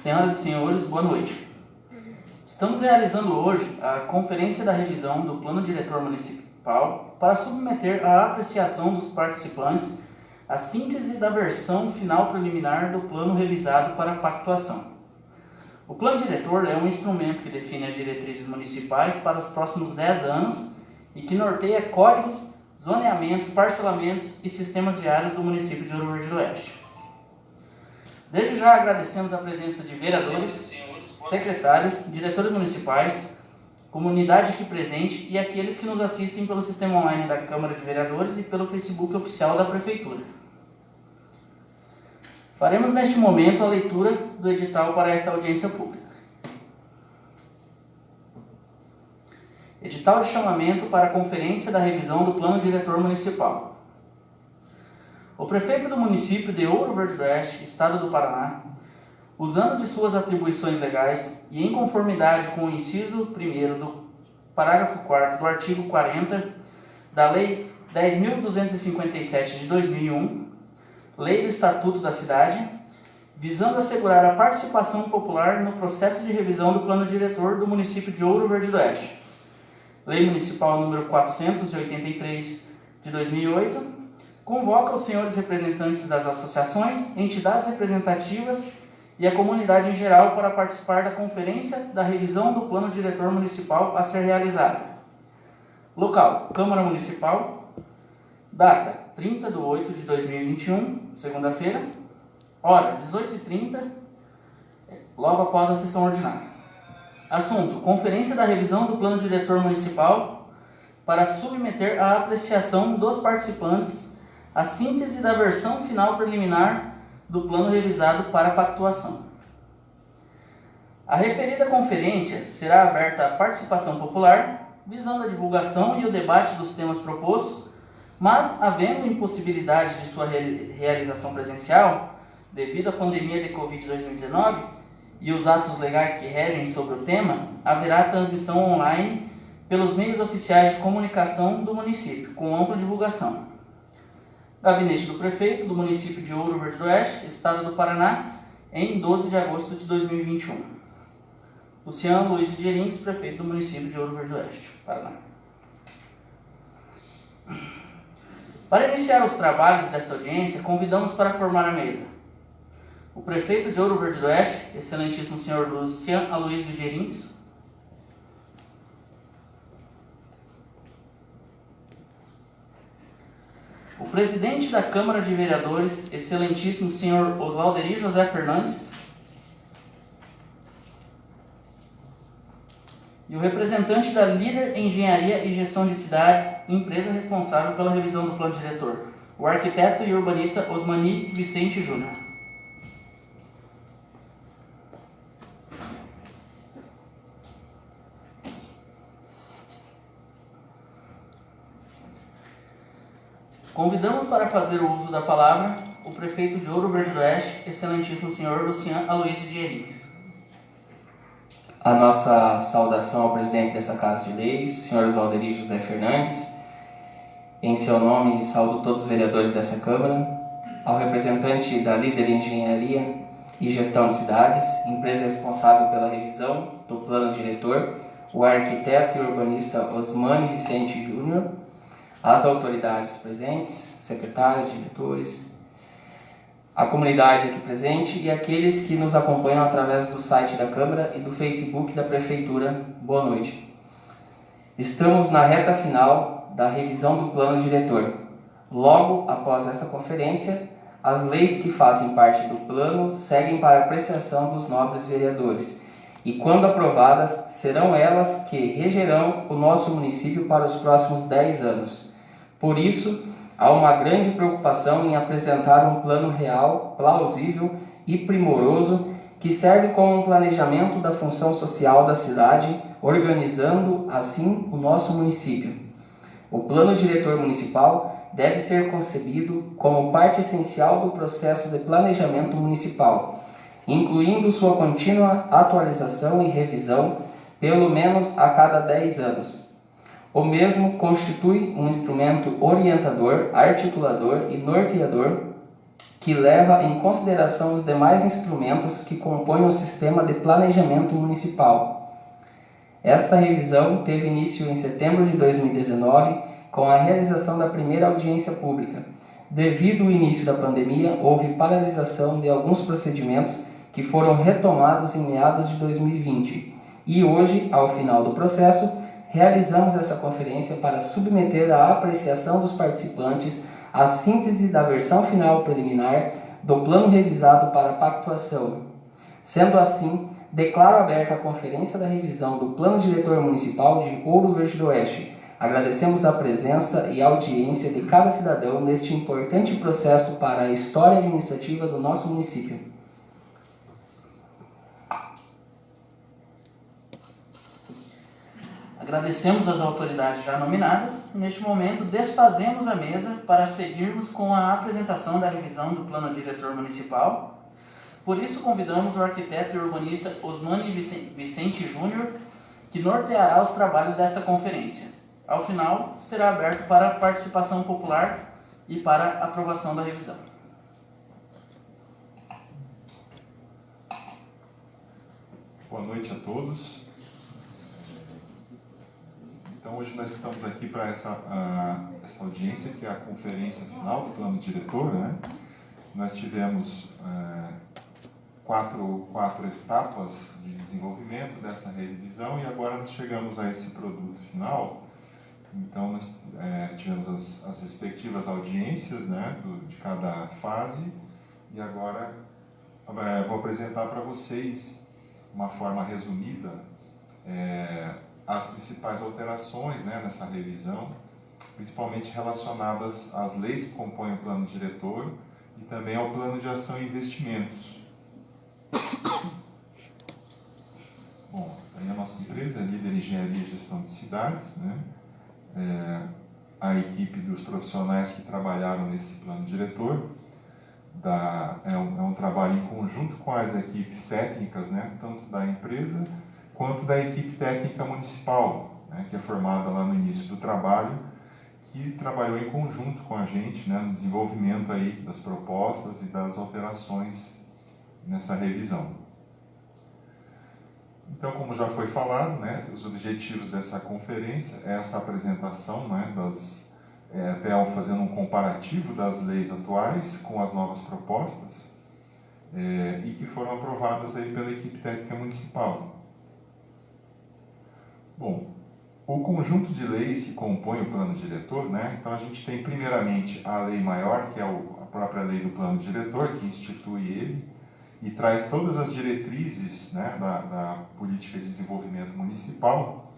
Senhoras e senhores, boa noite. Estamos realizando hoje a Conferência da Revisão do Plano Diretor Municipal para submeter à apreciação dos participantes a síntese da versão final preliminar do plano revisado para pactuação. O Plano Diretor é um instrumento que define as diretrizes municipais para os próximos 10 anos e que norteia códigos, zoneamentos, parcelamentos e sistemas viários do município de Ouro Verde do Oeste. Desde já agradecemos a presença de vereadores, secretários, diretores municipais, comunidade aqui presente e aqueles que nos assistem pelo sistema online da Câmara de Vereadores e pelo Facebook oficial da Prefeitura. Faremos neste momento a leitura do edital para esta audiência pública. Edital de chamamento para a Conferência da Revisão do Plano Diretor Municipal. O prefeito do município de Ouro Verde do Oeste, Estado do Paraná, usando de suas atribuições legais e em conformidade com o inciso 1º do parágrafo 4º do artigo 40 da Lei 10.257 de 2001, Lei do Estatuto da Cidade, visando assegurar a participação popular no processo de revisão do Plano Diretor do município de Ouro Verde do Oeste, Lei Municipal número 483 de 2008, convoca os senhores representantes das associações, entidades representativas e a comunidade em geral para participar da Conferência da Revisão do Plano Diretor Municipal a ser realizada. Local: Câmara Municipal. Data: 30 de 8 de 2021, segunda-feira. Hora: 18h30, logo após a sessão ordinária. Assunto: Conferência da Revisão do Plano Diretor Municipal para submeter à apreciação dos participantes a síntese da versão final preliminar do plano revisado para pactuação. A referida conferência será aberta à participação popular, visando a divulgação e o debate dos temas propostos, mas, havendo impossibilidade de sua realização presencial, devido à pandemia de Covid-19 e os atos legais que regem sobre o tema, haverá transmissão online pelos meios oficiais de comunicação do município, com ampla divulgação. Gabinete do Prefeito do município de Ouro Verde do Oeste, Estado do Paraná, em 12 de agosto de 2021. Luciano Luiz de Eringues, Prefeito do município de Ouro Verde do Oeste, Paraná. Para iniciar os trabalhos desta audiência, convidamos para formar a mesa o Prefeito de Ouro Verde do Oeste, excelentíssimo senhor Luciano Aloysio de Eringues, o Presidente da Câmara de Vereadores, excelentíssimo senhor Oswalderi José Fernandes, e o representante da Líder Engenharia e Gestão de Cidades, empresa responsável pela revisão do plano diretor, o arquiteto e urbanista Osmani Vicente Júnior. Convidamos para fazer o uso da palavra o prefeito de Ouro Verde do Oeste, excelentíssimo senhor Luciano Aloysio de Eringues. A nossa saudação ao presidente dessa Casa de Leis, senhor Oswalderi José Fernandes. Em seu nome, saúdo todos os vereadores dessa Câmara, ao representante da Líder Engenharia e Gestão de Cidades, empresa responsável pela revisão do plano diretor, o arquiteto e urbanista Osmani Vicente Júnior, as autoridades presentes, secretários, diretores, a comunidade aqui presente e aqueles que nos acompanham através do site da Câmara e do Facebook da Prefeitura. Boa noite. Estamos na reta final da revisão do plano diretor. Logo após essa conferência, as leis que fazem parte do plano seguem para apreciação dos nobres vereadores e, quando aprovadas, serão elas que regerão o nosso município para os próximos 10 anos. Por isso, há uma grande preocupação em apresentar um plano real, plausível e primoroso que serve como um planejamento da função social da cidade, organizando assim o nosso município. O plano diretor municipal deve ser concebido como parte essencial do processo de planejamento municipal, incluindo sua contínua atualização e revisão, pelo menos a cada 10 anos. O mesmo constitui um instrumento orientador, articulador e norteador que leva em consideração os demais instrumentos que compõem o sistema de planejamento municipal. Esta revisão teve início em setembro de 2019, com a realização da primeira audiência pública. Devido ao início da pandemia, houve paralisação de alguns procedimentos que foram retomados em meados de 2020. E hoje, ao final do processo, realizamos essa conferência para submeter à apreciação dos participantes a síntese da versão final preliminar do plano revisado para pactuação. Sendo assim, declaro aberta a conferência da revisão do Plano Diretor Municipal de Ouro Verde do Oeste. Agradecemos a presença e audiência de cada cidadão neste importante processo para a história administrativa do nosso município. Agradecemos às autoridades já nominadas e, neste momento, desfazemos a mesa para seguirmos com a apresentação da revisão do Plano Diretor Municipal. Por isso, convidamos o arquiteto e urbanista Osmani Vicente Júnior, que norteará os trabalhos desta conferência. Ao final, será aberto para participação popular e para aprovação da revisão. Boa noite a todos. Então, hoje nós estamos aqui para essa audiência, que é a conferência final do plano diretor, né? Nós tivemos quatro etapas de desenvolvimento dessa revisão e agora nós chegamos a esse produto final. Então, nós tivemos as respectivas audiências, né, de cada fase, e agora vou apresentar para vocês, de uma forma resumida, as principais alterações, né, nessa revisão, principalmente relacionadas às leis que compõem o plano diretor e também ao plano de ação e investimentos. Bom, aí a nossa empresa é líder em engenharia e gestão de cidades, né? A equipe dos profissionais que trabalharam nesse plano diretor é um trabalho em conjunto com as equipes técnicas, né, tanto da empresa quanto da equipe técnica municipal, né, que é formada lá no início do trabalho, que trabalhou em conjunto com a gente, né, no desenvolvimento aí das propostas e das alterações nessa revisão. Então, como já foi falado, né, os objetivos dessa conferência é essa apresentação, né, até fazendo um comparativo das leis atuais com as novas propostas, e que foram aprovadas aí pela equipe técnica municipal. Bom, o conjunto de leis que compõe o plano diretor, né, então a gente tem primeiramente a lei maior, que é a própria lei do plano diretor, que institui ele, e traz todas as diretrizes, né, da política de desenvolvimento municipal.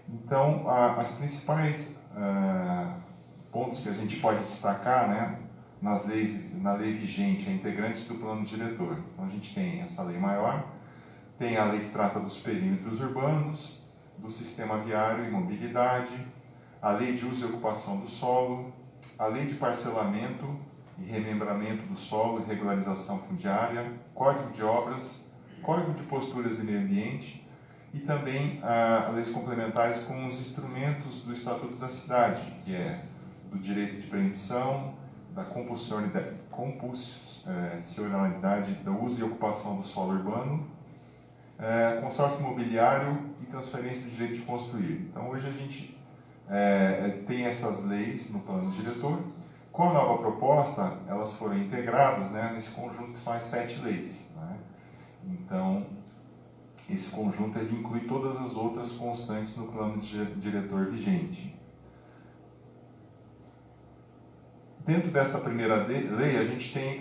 Então, as principais pontos que a gente pode destacar, né, na lei vigente, integrantes do plano diretor. Então, a gente tem essa lei maior, tem a lei que trata dos perímetros urbanos, do sistema viário e mobilidade, a lei de uso e ocupação do solo, a lei de parcelamento e remembramento do solo e regularização fundiária, Código de Obras, Código de Posturas e Meio Ambiente e também leis complementares com os instrumentos do Estatuto da Cidade, que é do direito de preempção, da compulsionalidade do uso e ocupação do solo urbano, consórcio imobiliário e transferência do direito de construir. Então, hoje a gente tem essas leis no plano diretor. Com a nova proposta, elas foram integradas, né, nesse conjunto que são as 7 leis. Né? Então, esse conjunto ele inclui todas as outras constantes no plano diretor vigente. Dentro dessa primeira lei, a gente tem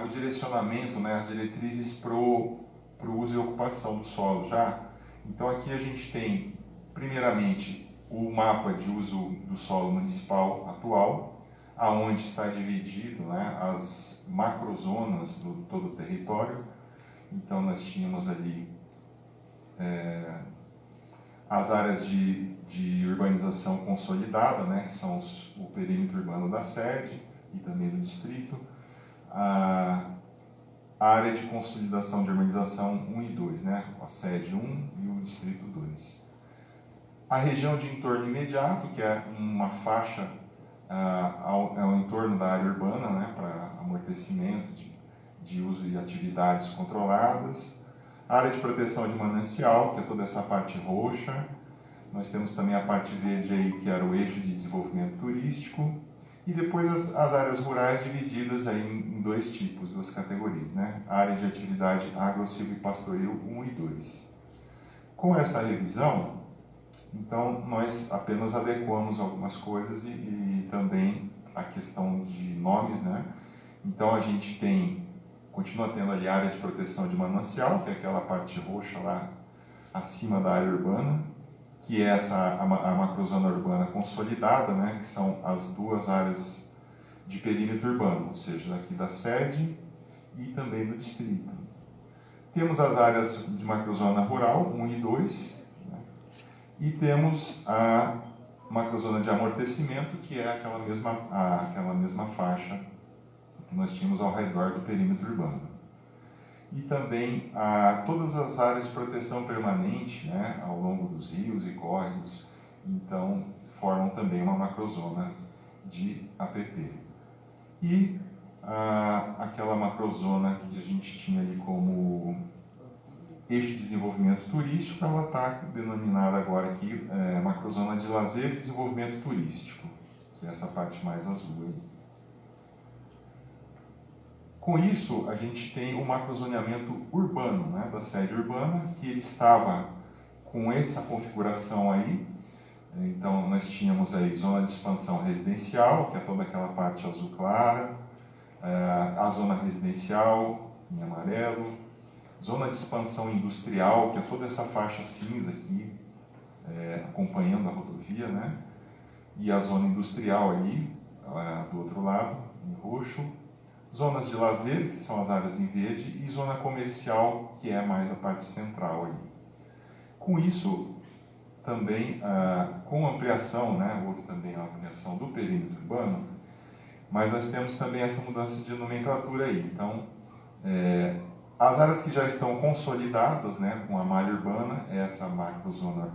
o direcionamento, né, as diretrizes para o uso e ocupação do solo já. Então, aqui a gente tem, primeiramente, o mapa de uso do solo municipal atual, aonde está dividido, né, as macrozonas do todo o território. Então, nós tínhamos ali as áreas de urbanização consolidada, né, que são o perímetro urbano da sede e também do distrito, a área de consolidação de urbanização 1 e 2, né, a sede 1 e o distrito 2. A região de entorno imediato, que é uma faixa ao entorno da área urbana, né, para amortecimento de uso e atividades controladas. A área de proteção de manancial, que é toda essa parte roxa. Nós temos também a parte verde aí, que era o eixo de desenvolvimento turístico. E depois as áreas rurais divididas aí em dois tipos, duas categorias, né? A área de atividade agro-silvopastoril 1 e 2. Com esta revisão, então, nós apenas adequamos algumas coisas e também a questão de nomes, né? Então, a gente continua tendo ali a área de proteção de manancial, que é aquela parte roxa lá acima da área urbana, que é a macrozona urbana consolidada, né? Que são as duas áreas de perímetro urbano, ou seja, aqui da sede e também do distrito. Temos as áreas de macrozona rural, 1 e 2, né? E temos a macrozona de amortecimento, que é aquela mesma faixa que nós tínhamos ao redor do perímetro urbano. E também todas as áreas de proteção permanente, né, ao longo dos rios e córregos, então formam também uma macrozona de APP. E aquela macrozona que a gente tinha ali como eixo de desenvolvimento turístico, ela está denominada agora aqui macrozona de lazer e desenvolvimento turístico, que é essa parte mais azul aí. Com isso, a gente tem o macrozoneamento urbano, né, da sede urbana, que ele estava com essa configuração aí. Então, nós tínhamos aí zona de expansão residencial, que é toda aquela parte azul clara, a zona residencial em amarelo, zona de expansão industrial, que é toda essa faixa cinza aqui, acompanhando a rodovia, né, e a zona industrial aí, do outro lado, em roxo. Zonas de lazer, que são as áreas em verde, e zona comercial, que é mais a parte central aí. Com isso, também, com ampliação, né, houve também a ampliação do perímetro urbano, mas nós temos também essa mudança de nomenclatura aí. Então, as áreas que já estão consolidadas, né, com a malha urbana, é essa macrozona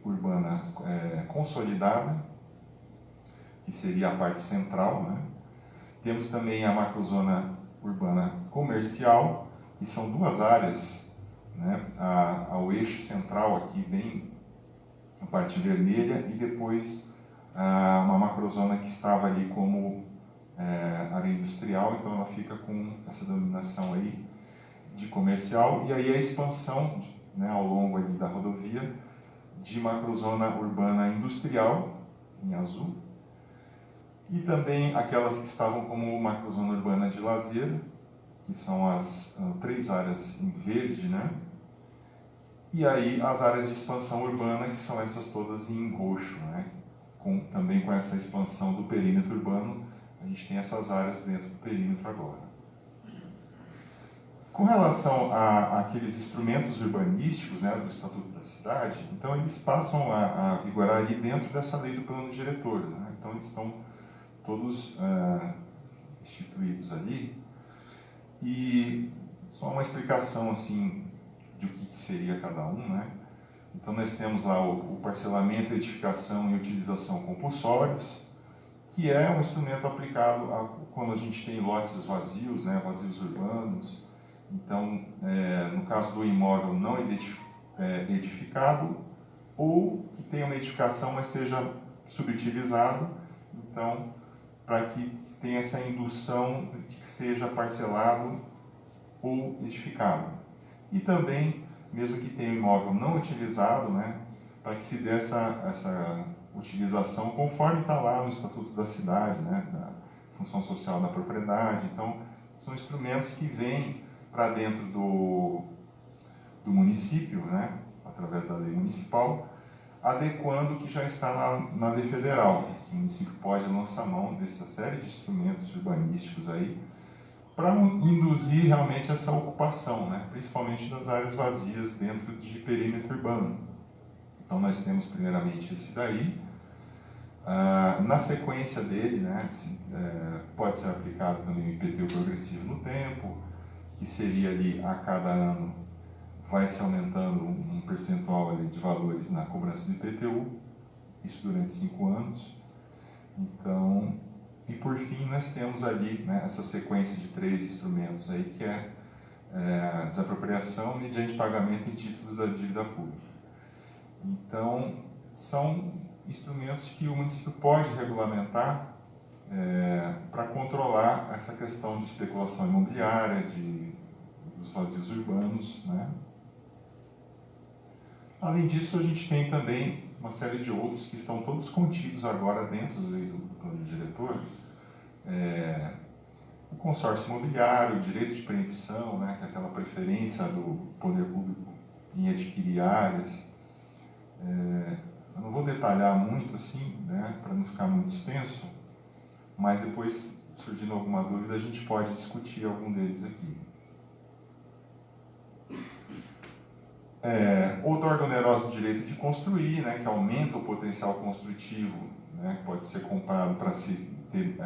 urbana consolidada, que seria a parte central, né? Temos também a macrozona urbana comercial, que são duas áreas, né, ao eixo central aqui, bem a parte vermelha, e depois uma macrozona que estava ali como área industrial, então ela fica com essa denominação aí de comercial, e aí a expansão, né, ao longo ali da rodovia de macrozona urbana industrial, em azul, e também aquelas que estavam como macrozona urbana de lazer, que são as três áreas em verde, né? E aí as áreas de expansão urbana, que são essas todas em roxo, né? Também com essa expansão do perímetro urbano, a gente tem essas áreas dentro do perímetro agora. Com relação àqueles instrumentos urbanísticos, né, do Estatuto da Cidade, então eles passam a vigorar ali dentro dessa lei do plano diretor, né? Então eles estão todos instituídos ali, e só uma explicação assim de o que seria cada um, né? Então nós temos lá o parcelamento, edificação e utilização compulsórios, que é um instrumento aplicado quando a gente tem lotes vazios, né, vazios urbanos. Então, no caso do imóvel não edificado, ou que tenha uma edificação, mas seja subutilizado, então para que tenha essa indução de que seja parcelado ou edificado. E também, mesmo que tenha um imóvel não utilizado, né, para que se dê essa utilização conforme está lá no Estatuto da Cidade, né, da função social da propriedade. Então, são instrumentos que vêm para dentro do município, né, através da lei municipal, adequando o que já está na lei federal. O município pode lançar mão dessa série de instrumentos urbanísticos aí para induzir realmente essa ocupação, né? Principalmente das áreas vazias dentro de perímetro urbano. Então nós temos primeiramente esse daí. Na sequência dele, né, pode ser aplicado também o IPTU progressivo no tempo, que seria ali a cada ano vai se aumentando um percentual ali de valores na cobrança do IPTU, isso durante 5 anos. Então, e por fim nós temos ali, né, essa sequência de 3 instrumentos aí, que é a desapropriação mediante pagamento em títulos da dívida pública. Então, são instrumentos que o município pode regulamentar para controlar essa questão de especulação imobiliária, dos vazios urbanos, né? Além disso, a gente tem também uma série de outros que estão todos contidos agora dentro do plano diretor. O consórcio imobiliário, o direito de preempção, né, que é aquela preferência do poder público em adquirir áreas. Eu não vou detalhar muito assim, né, para não ficar muito extenso, mas depois, surgindo alguma dúvida, a gente pode discutir algum deles aqui. Outorga onerosa do direito de construir, né, que aumenta o potencial construtivo, né, que pode ser comprado para se ter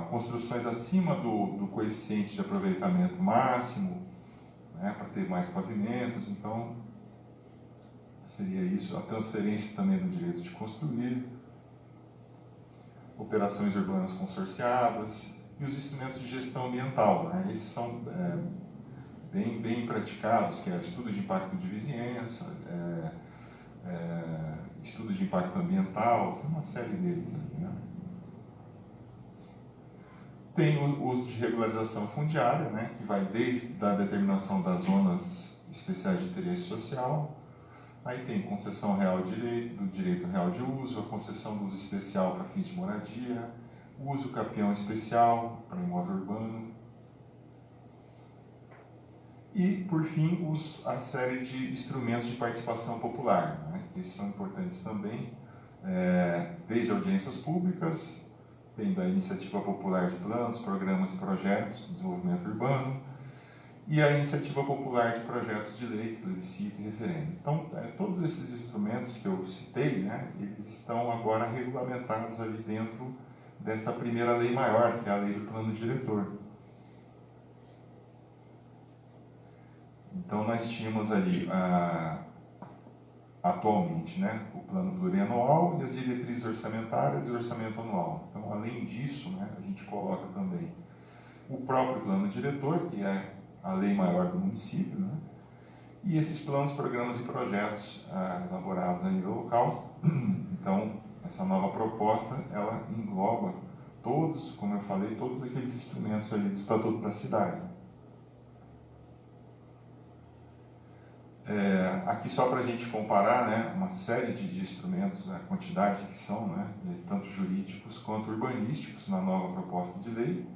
construções acima do coeficiente de aproveitamento máximo, né, para ter mais pavimentos. Então, seria isso. A transferência também do direito de construir, operações urbanas consorciadas e os instrumentos de gestão ambiental, né, esses são bem praticados, que é estudo de impacto de vizinhança, estudo de impacto ambiental, tem uma série deles ali, né? Tem o uso de regularização fundiária, né, que vai desde a determinação das zonas especiais de interesse social. Aí tem concessão real do direito real de uso, a concessão do uso especial para fins de moradia, o uso capião especial para imóvel urbano. E, por fim, a série de instrumentos de participação popular, né, que são importantes também, desde audiências públicas, tem da iniciativa popular de planos, programas e projetos de desenvolvimento urbano, e a iniciativa popular de projetos de lei, plebiscito e referendo. Então, todos esses instrumentos que eu citei, né, eles estão agora regulamentados ali dentro dessa primeira lei maior, que é a lei do plano diretor. Então, nós tínhamos ali, atualmente, né, o plano plurianual e as diretrizes orçamentárias e o orçamento anual. Então, além disso, né, a gente coloca também o próprio plano diretor, que é a lei maior do município, né, e esses planos, programas e projetos elaborados a nível local. Então, essa nova proposta, ela engloba todos, como eu falei, todos aqueles instrumentos ali do Estatuto da Cidade. Aqui só para a gente comparar, né, uma série de instrumentos, a quantidade que são, né, tanto jurídicos quanto urbanísticos na nova proposta de lei,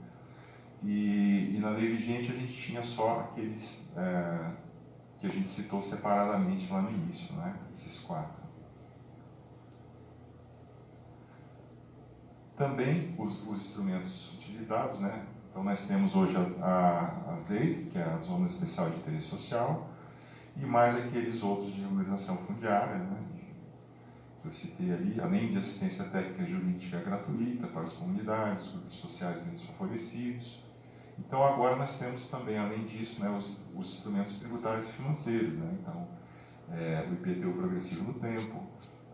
e na lei vigente a gente tinha só aqueles que a gente citou separadamente lá no início, né, esses 4. Também os instrumentos utilizados, né, então nós temos hoje as EIs, que é a Zona Especial de Interesse Social, e mais aqueles outros de regularização fundiária, né, que eu citei ali, além de assistência técnica jurídica gratuita para as comunidades, os grupos sociais menos favorecidos. Então, agora nós temos também, além disso, né, os instrumentos tributários e financeiros, né, então, o IPTU progressivo no tempo,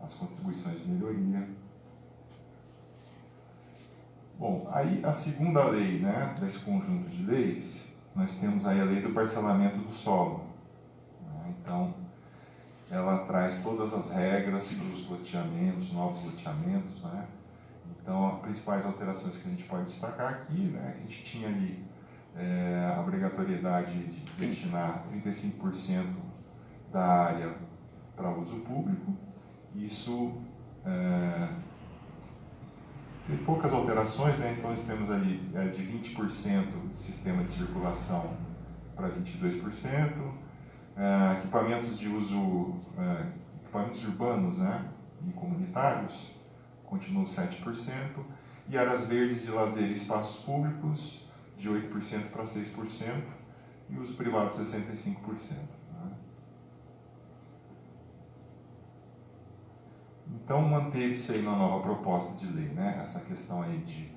as contribuições de melhoria. Bom, aí a segunda lei, né, desse conjunto de leis, nós temos aí a lei do parcelamento do solo. Então, ela traz todas as regras para os loteamentos, novos loteamentos, né? Então, as principais alterações que a gente pode destacar aqui, né, que a gente tinha ali a obrigatoriedade de destinar 35% da área para uso público. Isso tem poucas alterações, né? Então, nós temos ali de 20% de sistema de circulação para 22%, equipamentos de uso, equipamentos urbanos, né, e comunitários, continuam 7%, e áreas verdes de lazer e espaços públicos, de 8% para 6%, e uso privado, 65%. Né? Então, manteve-se aí na nova proposta de lei, né, essa questão aí de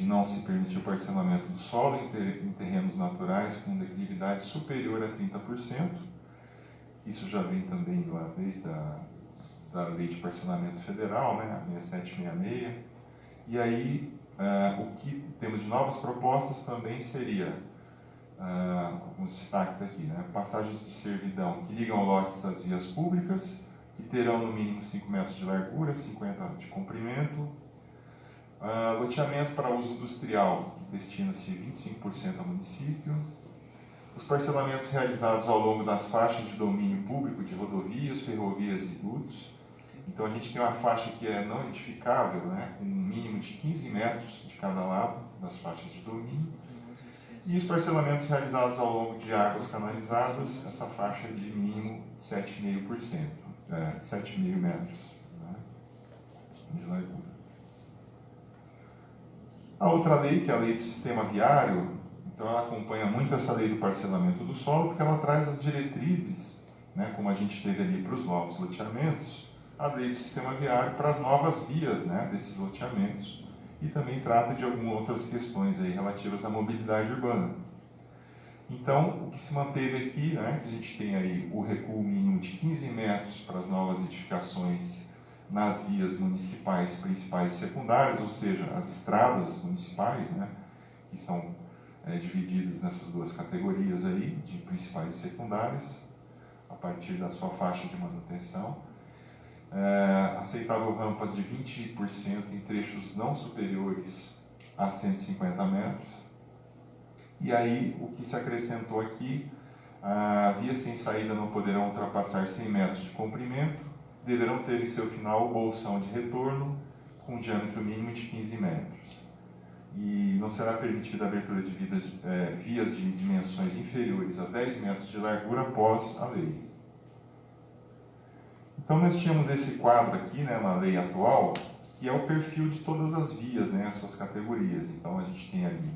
não se permitir o parcelamento do solo em terrenos naturais com declividade superior a 30%. Isso já vem também lá desde da Lei de Parcelamento Federal, né, a 6766. E aí, o que temos de novas propostas também seria, alguns destaques aqui, né, passagens de servidão que ligam lotes às vias públicas, que terão no mínimo 5 metros de largura, 50 de comprimento, loteamento para uso industrial, que destina-se 25% ao município, os parcelamentos realizados ao longo das faixas de domínio público de rodovias, ferrovias e dutos. Então a gente tem uma faixa que é não edificável, né, com um mínimo de 15 metros de cada lado das faixas de domínio. E os parcelamentos realizados ao longo de águas canalizadas, essa faixa de mínimo 7,5%, 7,5 metros, né, de largura. A outra lei, que é a lei do sistema viário, então ela acompanha muito essa lei do parcelamento do solo, porque ela traz as diretrizes, né, como a gente teve ali para os novos loteamentos, a lei do sistema viário para as novas vias, né, desses loteamentos, e também trata de algumas outras questões aí relativas à mobilidade urbana. Então, o que se manteve aqui, né, que a gente tem aí o recuo mínimo de 15 metros para as novas edificações nas vias municipais principais e secundárias, ou seja, as estradas municipais, né, que são divididas nessas duas categorias aí, de principais e secundárias, a partir da sua faixa de manutenção. Aceitável rampas de 20% em trechos não superiores a 150 metros. E aí, o que se acrescentou aqui, vias sem saída não poderão ultrapassar 100 metros de comprimento, deverão ter em seu final o bolsão de retorno, com diâmetro mínimo de 15 metros. E não será permitida a abertura de vias de dimensões inferiores a 10 metros de largura após a lei. Então, nós tínhamos esse quadro aqui, né, na lei atual, que é o perfil de todas as vias, né, as suas categorias. Então, a gente tem ali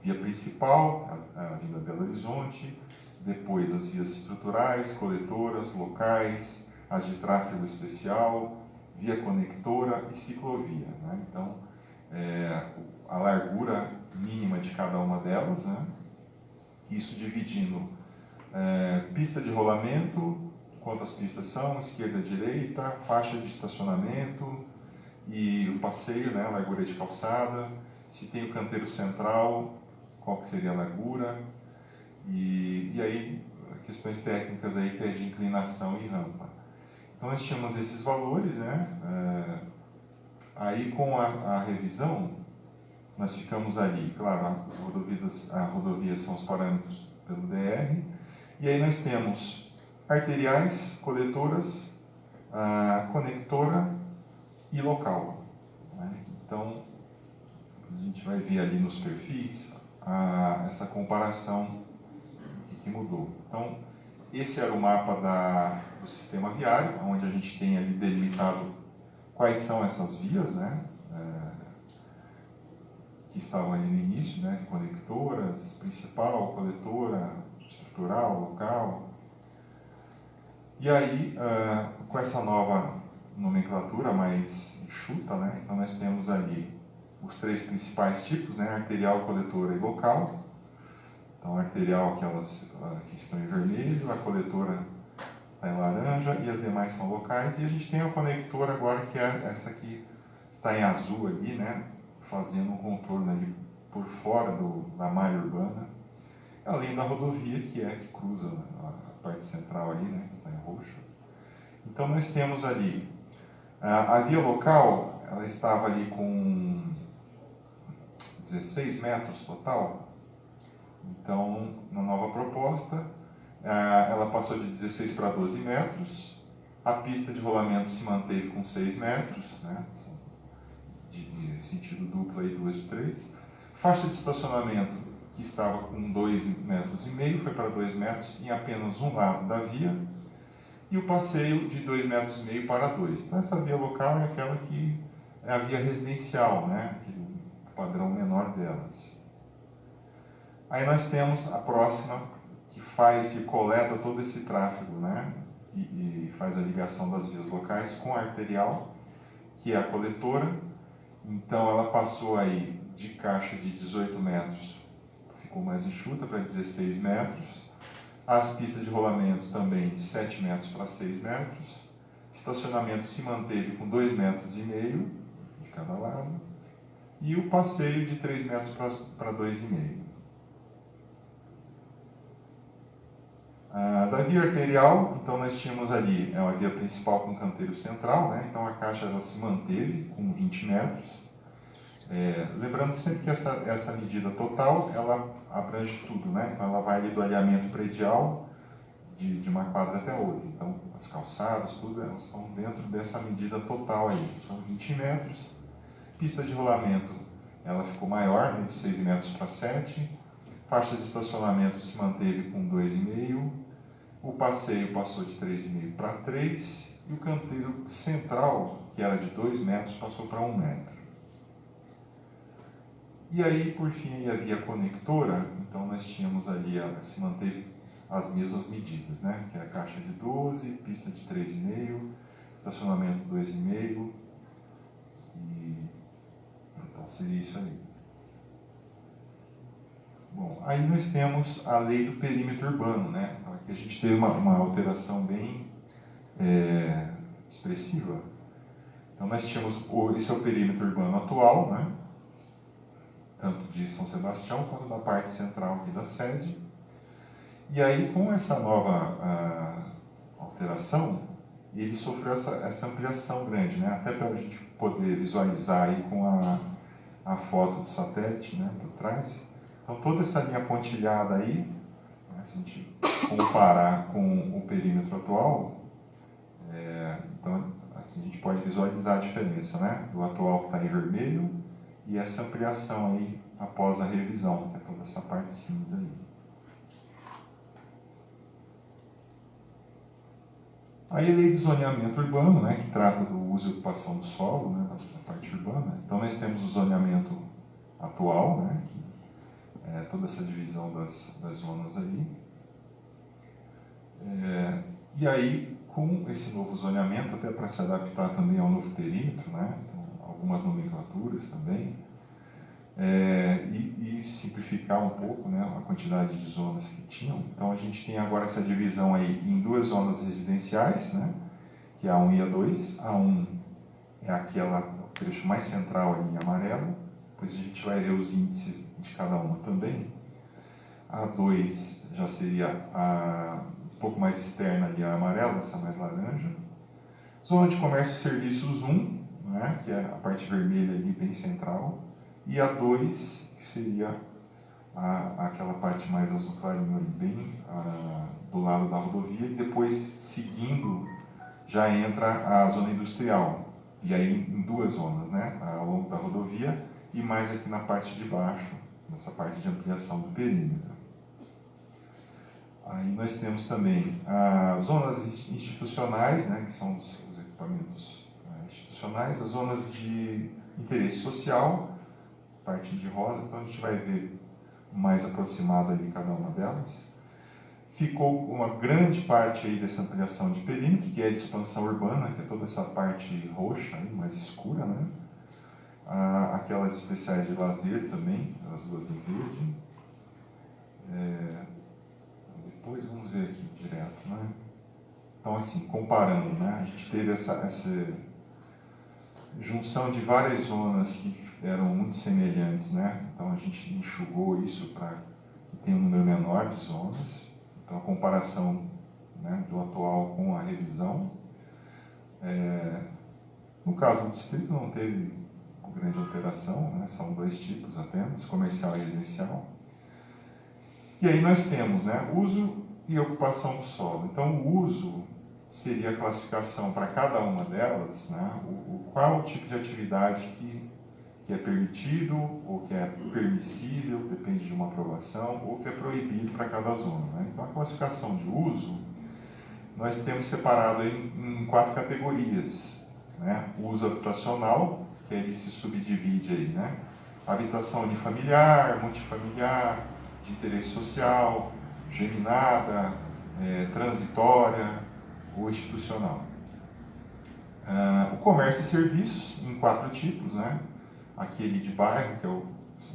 via principal, a Avenida Belo Horizonte, depois as vias estruturais, coletoras, locais, as de tráfego especial, via conectora e ciclovia, né? Então, a largura mínima de cada uma delas, né? Isso dividindo pista de rolamento, quantas pistas são, esquerda e direita, faixa de estacionamento e o passeio, né? Largura de calçada, se tem o canteiro central, qual que seria a largura, e aí questões técnicas aí que é de inclinação e rampa. Então nós tínhamos esses valores, né? Aí com a revisão, nós ficamos ali, claro, as rodovias são os parâmetros pelo DR, e aí nós temos arteriais, coletoras, conectora e local, né? Então, a gente vai ver ali nos perfis essa comparação que mudou. Então, esse era o mapa do sistema viário, onde a gente tem ali delimitado quais são essas vias, né, que estavam ali no início, né, de conectoras, principal, coletora, estrutural, local. E aí, com essa nova nomenclatura mais enxuta, né, então nós temos ali os três principais tipos, né, arterial, coletora e local. Então, a arterial, aquelas que estão em vermelho, a coletora está em laranja e as demais são locais. E a gente tem a conectora agora, que é essa que está em azul ali, né, fazendo um contorno ali por fora da malha urbana, além da rodovia que cruza a parte central ali, né, que está em roxo. Então nós temos ali a via local, ela estava ali com 16 metros total. Então, na nova proposta, ela passou de 16 para 12 metros, a pista de rolamento se manteve com 6 metros, né, de sentido duplo, aí 2 de 3. Faixa de estacionamento, que estava com 2,5 metros, foi para 2 metros em apenas um lado da via, e o passeio de 2,5 metros para 2. Então, essa via local é aquela que é a via residencial, né, o padrão menor delas. Aí nós temos a próxima, que coleta todo esse tráfego, né, e faz a ligação das vias locais com a arterial, que é a coletora. Então ela passou aí de caixa de 18 metros, ficou mais enxuta, para 16 metros. As pistas de rolamento também de 7 metros para 6 metros. estacionamento se manteve com 2,5 metros de cada lado, e o passeio de 3 metros para 2,5. Da via arterial, então nós tínhamos ali a via principal com canteiro central, né? Então a caixa ela se manteve com 20 metros. Lembrando sempre que essa medida total, ela abrange tudo, né? Então ela vai ali do alinhamento predial de uma quadra até outra. Então as calçadas, tudo, elas estão dentro dessa medida total aí. Então 20 metros. Pista de rolamento, ela ficou maior, né? De 6 metros para 7. Faixa de estacionamento se manteve com 2,5. O passeio passou de 3,5 para 3. E o canteiro central, que era de 2 metros, passou para 1 metro. E aí, por fim, a via conectora, então nós tínhamos ali, se manteve as mesmas medidas, né? Que é a caixa de 12, pista de 3,5, estacionamento 2,5, e então seria isso aí. Bom, aí nós temos a lei do perímetro urbano, né? Então aqui a gente teve uma alteração bem expressiva. Então nós tínhamos, esse é o perímetro urbano atual, né? Tanto de São Sebastião quanto da parte central aqui da sede. E aí, com essa nova alteração, ele sofreu essa ampliação grande, né? Até para a gente poder visualizar aí com a foto do satélite, né, por trás. Então, toda essa linha pontilhada aí, né, se a gente comparar com o perímetro atual, então aqui a gente pode visualizar a diferença, né? Do atual que está em vermelho e essa ampliação aí após a revisão, que é toda essa parte cinza aí. Aí a lei de zoneamento urbano, né, que trata do uso e ocupação do solo, né, da parte urbana. Então nós temos o zoneamento atual, né, que é toda essa divisão das zonas aí. E aí, com esse novo zoneamento, até para se adaptar também ao novo perímetro, né, então, algumas nomenclaturas também, e simplificar um pouco, né, a quantidade de zonas que tinham. Então a gente tem agora essa divisão aí em 2 zonas residenciais, né, que é a 1 e a 2. A 1 é aquela, o trecho mais central ali em amarelo, depois a gente vai ver os índices de cada uma também. A 2 já seria um pouco mais externa ali, a amarela, essa mais laranja. Zona de comércio e serviços 1, né, que é a parte vermelha ali bem central. E a 2, que seria aquela parte mais azul clarinho ali, bem do lado da rodovia, e depois, seguindo, já entra a zona industrial. E aí em 2 zonas, né? Ao longo da rodovia e mais aqui na parte de baixo, nessa parte de ampliação do perímetro. Aí nós temos também as zonas institucionais, né? Que são os equipamentos institucionais, as zonas de interesse social, parte de rosa, então a gente vai ver mais aproximado ali cada uma delas. Ficou uma grande parte aí dessa ampliação de perímetro, que é de expansão urbana, que é toda essa parte roxa, aí, mais escura, né? Aquelas especiais de lazer também, as duas em verde. Depois vamos ver aqui direto, né? Então, assim, comparando, né? A gente teve essa junção de várias zonas que eram muito semelhantes, né? Então a gente enxugou isso para que tenha um número menor de zonas. Então a comparação, né, do atual com a revisão. No caso do distrito não teve grande alteração, né? São 2 tipos apenas, comercial e residencial. E aí nós temos, né, uso e ocupação do solo. Então o uso seria a classificação para cada uma delas, né, qual o tipo de atividade que é permitido, ou que é permissível, depende de uma aprovação, ou que é proibido para cada zona, né? Então a classificação de uso, nós temos separado em 4 categorias, né? O uso habitacional, que ele se subdivide aí, né? Habitação unifamiliar, multifamiliar, de interesse social, geminada, transitória ou institucional. O comércio e serviços em 4 tipos, né? Aquele de bairro, que é o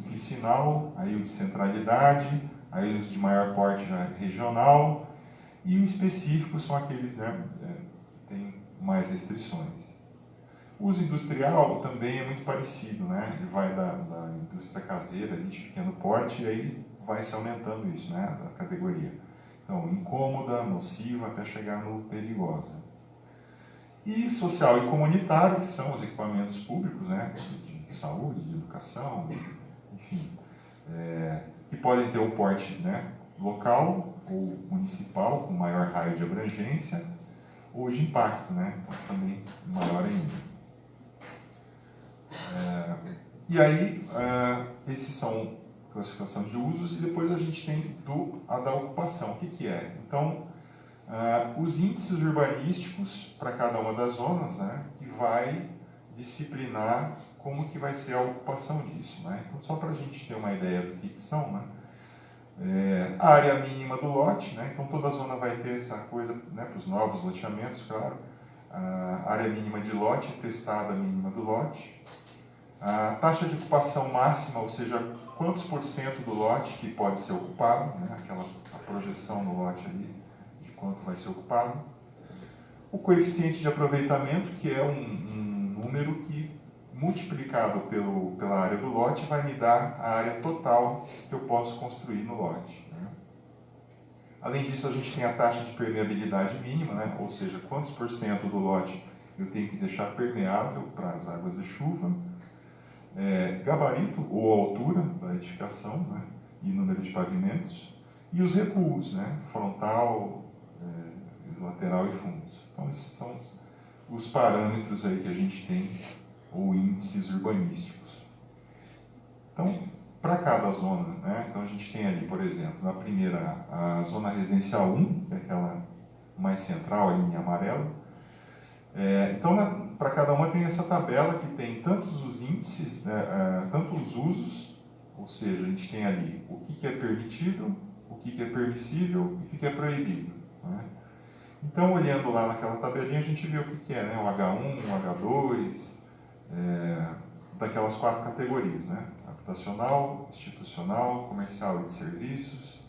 vicinal, aí o de centralidade, aí os de maior porte já regional, e o específico são aqueles, né, que tem mais restrições. O uso industrial também é muito parecido, né? Ele vai da indústria caseira, ali, de pequeno porte, e aí vai se aumentando isso, né? Da categoria. Então, incômoda, nociva, até chegar no perigosa. E social e comunitário, que são os equipamentos públicos, né? De saúde, de educação, enfim, que podem ter um porte, né? Local ou municipal, com maior raio de abrangência, ou de impacto, né? Então, também maior ainda. E aí, esses são classificação de usos, e depois a gente tem a da ocupação. O que é? Então, os índices urbanísticos para cada uma das zonas, né, que vai disciplinar como que vai ser a ocupação disso, né? Então, só para a gente ter uma ideia do que são, né, a área mínima do lote, né? Então toda zona vai ter essa coisa, né, para os novos loteamentos, claro, a área mínima de lote, testada mínima do lote, a taxa de ocupação máxima, ou seja, quantos por cento do lote que pode ser ocupado, né? A projeção no lote ali, de quanto vai ser ocupado. O coeficiente de aproveitamento, que é um número que, multiplicado pela área do lote, vai me dar a área total que eu posso construir no lote, né? Além disso, a gente tem a taxa de permeabilidade mínima, né? Ou seja, quantos por cento do lote eu tenho que deixar permeável para as águas de chuva. Gabarito ou altura da edificação, né, e número de pavimentos, e os recuos, né, frontal, lateral e fundos. Então, esses são os parâmetros aí que a gente tem, ou índices urbanísticos. Então, para cada zona, né, então a gente tem ali, por exemplo, na primeira, a zona residencial 1, que é aquela mais central, ali em amarelo. Então, para cada uma tem essa tabela que tem tantos os índices, né, tanto os usos, ou seja, a gente tem ali o que é permitível, o que é permissível e o que é proibido, né? Então, olhando lá naquela tabelinha, a gente vê o que é, né, o H1, o H2, daquelas 4 categorias, né? Habitacional, institucional, comercial e de serviços,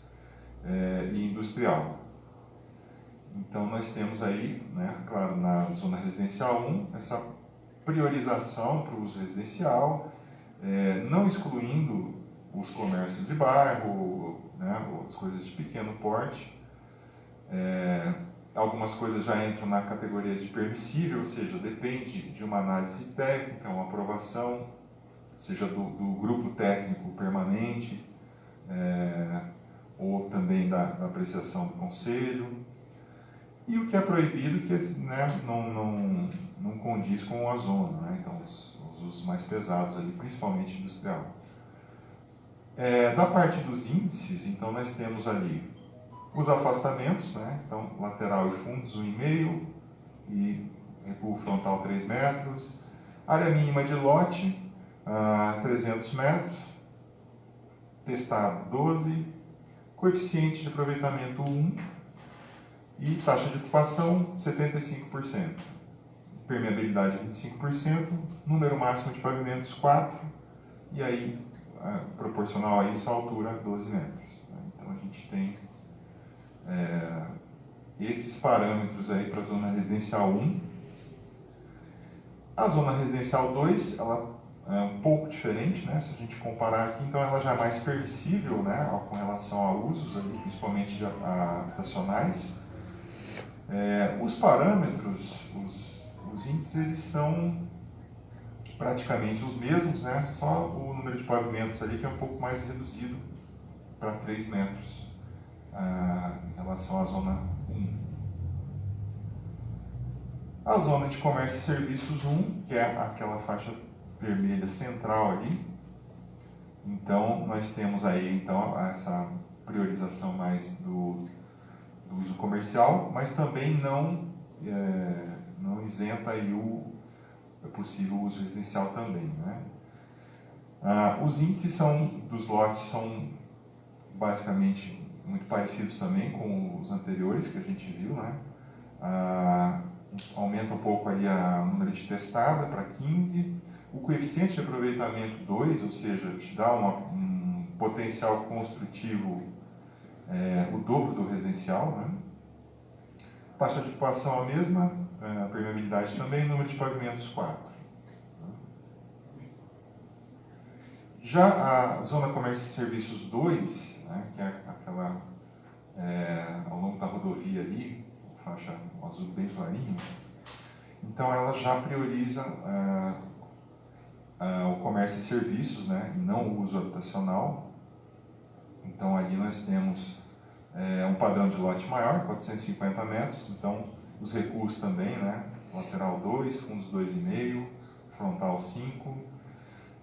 e industrial. Então, nós temos aí, né, claro, na zona residencial 1, essa priorização para o uso residencial, não excluindo os comércios de bairro, né, as coisas de pequeno porte. Algumas coisas já entram na categoria de permissível, ou seja, depende de uma análise técnica, uma aprovação, seja do grupo técnico permanente, ou também da apreciação do conselho. E o que é proibido, que, né, não condiz com a zona, né? Então, os usos mais pesados ali, principalmente industrial. Da parte dos índices, então nós temos ali os afastamentos, né? Então, lateral e fundos 1,5 e recuo frontal 3 metros. Área mínima de lote, 300 metros. Testado 12. Coeficiente de aproveitamento 1. E taxa de ocupação, 75%. Permeabilidade, 25%. Número máximo de pavimentos, 4. E aí, proporcional a isso, a altura, 12 metros. Então, a gente tem esses parâmetros aí para a zona residencial 1. A zona residencial 2, ela é um pouco diferente, né? Se a gente comparar aqui, então ela já é mais permissível, né, com relação a usos, ali, principalmente habitacionais. Os parâmetros, os índices, eles são praticamente os mesmos, né? Só o número de pavimentos ali que é um pouco mais reduzido para 3 metros em relação à zona 1. A zona de comércio e serviços 1, que é aquela faixa vermelha central ali. Então, nós temos aí então, essa priorização mais do uso comercial, mas também não isenta aí o possível uso residencial também, né? Os índices dos lotes são basicamente muito parecidos também com os anteriores que a gente viu, né? Aumenta um pouco ali o número de testada para 15. O coeficiente de aproveitamento 2, ou seja, te dá um potencial construtivo o dobro do residencial, né? Taxa de ocupação a mesma, a permeabilidade também, o número de pavimentos 4. Já a zona comércio e serviços 2, né, que é aquela ao longo da rodovia ali, faixa azul bem clarinho, então ela já prioriza o comércio e serviços, né, e não o uso habitacional. Então ali nós temos um padrão de lote maior, 450 metros, então os recuos também, né, lateral 2, fundos 2,5, frontal 5,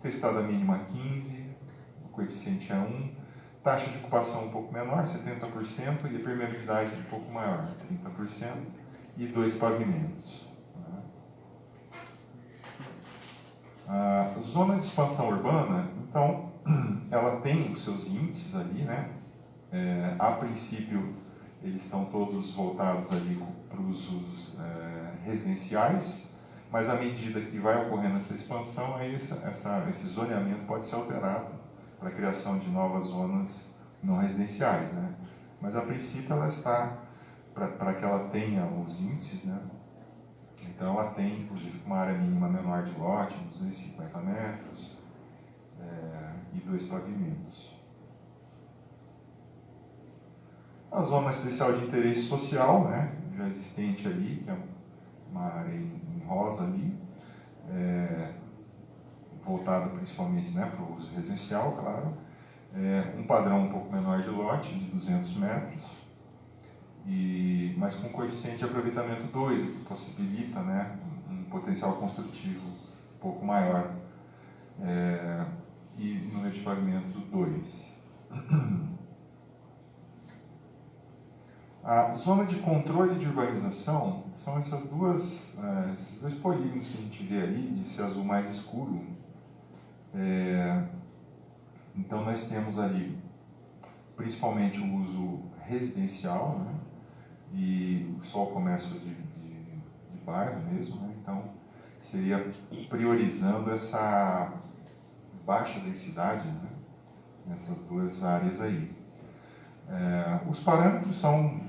testada mínima 15, o coeficiente é 1, taxa de ocupação um pouco menor, 70%, e a permeabilidade um pouco maior, 30%, e 2 pavimentos. A zona de expansão urbana, então, ela tem os seus índices ali, né? A princípio, eles estão todos voltados ali para os usos residenciais, mas à medida que vai ocorrendo essa expansão, aí esse zoneamento pode ser alterado para a criação de novas zonas não residenciais, né? Mas a princípio ela está, para que ela tenha os índices, né? Então ela tem, inclusive, uma área mínima menor de lote, 250 metros, e 2 pavimentos. A zona especial de interesse social, né, já existente ali, que é uma área em rosa ali, voltada principalmente, né, para o uso residencial, claro, um padrão um pouco menor de lote, de 200 metros, mas com coeficiente de aproveitamento 2, o que possibilita, né, um potencial construtivo um pouco maior, e número de pavimento 2. A zona de controle de urbanização são esses dois polígonos que a gente vê ali, desse azul mais escuro. Então nós temos ali principalmente o uso residencial, né, e só o comércio de bairro mesmo, né, então seria priorizando essa baixa densidade, né, nessas duas áreas aí. Os parâmetros são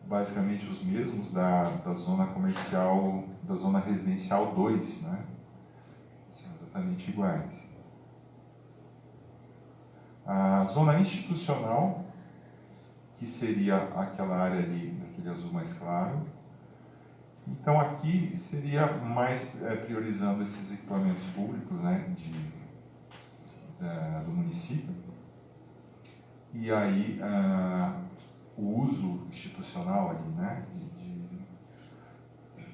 basicamente os mesmos da zona comercial, da zona residencial 2, né? São exatamente iguais. A zona institucional, que seria aquela área ali, aquele azul mais claro. Então aqui seria mais priorizando esses equipamentos públicos, né, do município. E aí o uso institucional ali, né,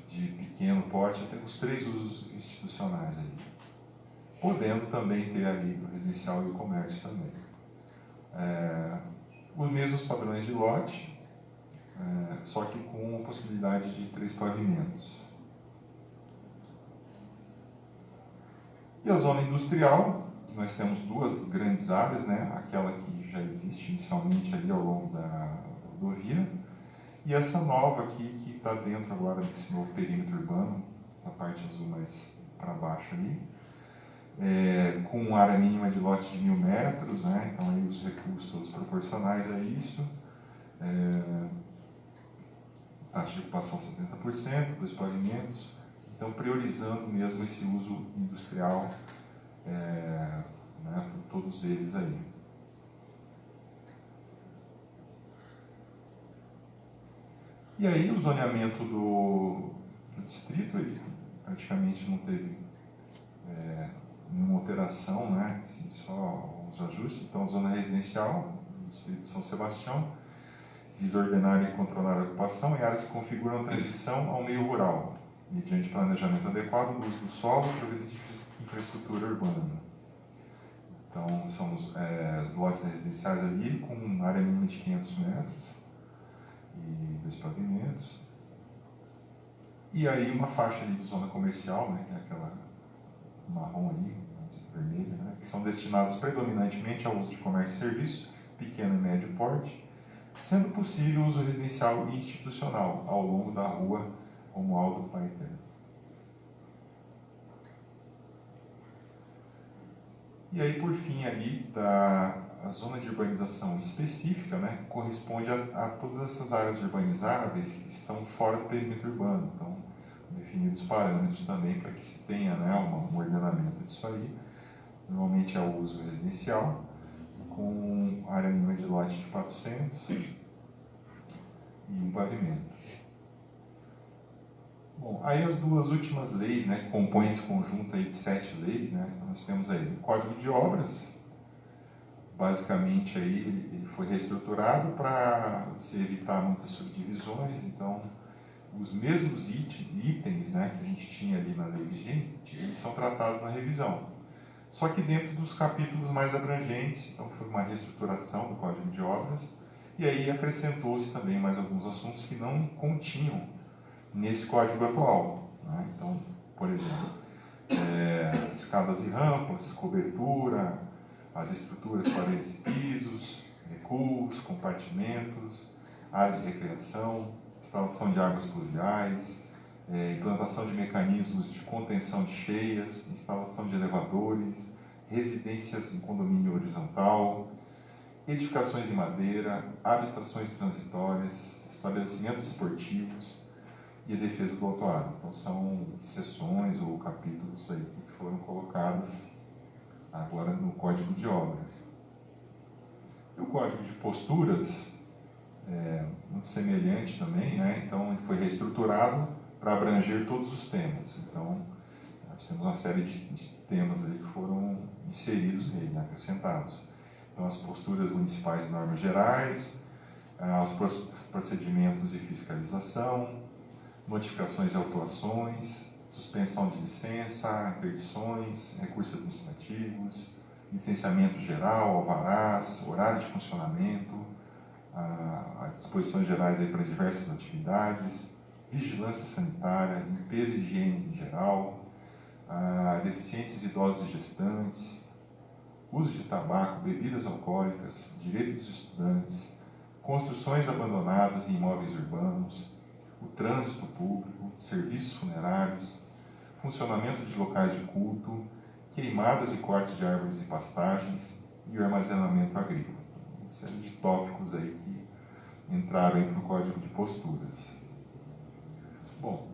de pequeno porte, até os 3 usos institucionais ali, podendo também ter ali o residencial e o comércio também. Os mesmos padrões de lote, só que com a possibilidade de 3 pavimentos. E a zona industrial, nós temos 2 grandes áreas, né, aquela que já existe inicialmente ali ao longo da rodovia, e essa nova aqui que está dentro agora desse novo perímetro urbano, essa parte azul mais para baixo ali, com área mínima de lote de 1.000 metros, né, então aí os recursos todos proporcionais a isso, taxa de ocupação 70%, 2 pavimentos, então priorizando mesmo esse uso industrial, né, todos eles aí. E aí o zoneamento do distrito, ele praticamente não teve nenhuma alteração, né? Assim, só os ajustes. Então, zona residencial, no distrito de São Sebastião, desordenar e controlar a ocupação em áreas que configuram transição ao meio rural, mediante planejamento adequado do uso do solo e provida de infraestrutura urbana. Então, são os lotes residenciais ali, com área mínima de 500 metros e 2 pavimentos. E aí uma faixa ali de zona comercial, né, que é aquela marrom ali, vermelha, né, que são destinados predominantemente ao uso de comércio e serviço, pequeno e médio porte, sendo possível o uso residencial e institucional ao longo da rua Romualdo Paiter. E aí, por fim, ali, a zona de urbanização específica, né, corresponde a todas essas áreas urbanizáveis que estão fora do perímetro urbano. Então, definidos parâmetros também para que se tenha, né, um ordenamento disso aí. Normalmente é o uso residencial, com área mínima de lote de 400 e um pavimento. Bom, aí as duas últimas leis, né, que compõem esse conjunto aí de 7 leis, né, então nós temos aí o Código de Obras. Basicamente aí ele foi reestruturado para se evitar muitas subdivisões, então os mesmos itens, né, que a gente tinha ali na lei vigente, eles são tratados na revisão. Só que dentro dos capítulos mais abrangentes, então foi uma reestruturação do Código de Obras, e aí acrescentou-se também mais alguns assuntos que não continham nesse código atual, né? Então, por exemplo, escadas e rampas, cobertura, as estruturas, paredes e pisos, recuos, compartimentos, áreas de recreação, instalação de águas pluviais, implantação de mecanismos de contenção de cheias, instalação de elevadores, residências em condomínio horizontal, edificações em madeira, habitações transitórias, estabelecimentos esportivos e a defesa do autuado. Então são seções ou capítulos aí que foram colocados agora no Código de Obras. E o Código de Posturas é muito semelhante também, né? Então ele foi reestruturado para abranger todos os temas. Então nós temos uma série de temas ali que foram inseridos nele, né, acrescentados. Então as posturas municipais e normas gerais, os procedimentos e fiscalização, notificações e autuações, suspensão de licença, interdições, recursos administrativos, licenciamento geral, alvarás, horário de funcionamento, as disposições gerais aí para diversas atividades, vigilância sanitária, limpeza e higiene em geral, deficientes idosos e gestantes, uso de tabaco, bebidas alcoólicas, direito dos estudantes, construções abandonadas em imóveis urbanos, o trânsito público, serviços funerários, funcionamento de locais de culto, queimadas e cortes de árvores e pastagens e o armazenamento agrícola. Uma série de tópicos aí que entraram aí para o Código de Posturas. Bom,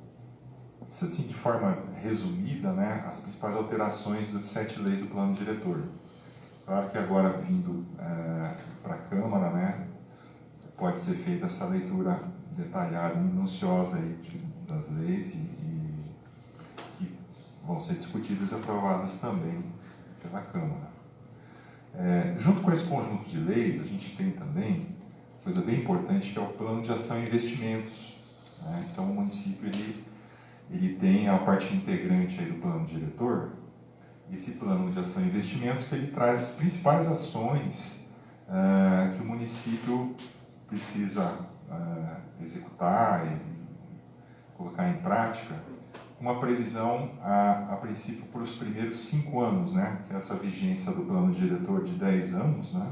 isso assim de forma resumida, né, as principais alterações das 7 leis do Plano Diretor. Claro que agora vindo para a Câmara, né, pode ser feita essa leitura detalhada, minuciosa aí das leis e que vão ser discutidas e aprovadas também pela Câmara. Junto com esse conjunto de leis, a gente tem também coisa bem importante que é o Plano de Ação e Investimentos, né? Então o município ele tem a parte integrante aí do Plano Diretor, esse Plano de Ação e Investimentos que ele traz as principais ações que o município precisa executar e colocar em prática, uma previsão a princípio para os primeiros 5 anos, né? Que é essa vigência do plano diretor de 10 anos, né?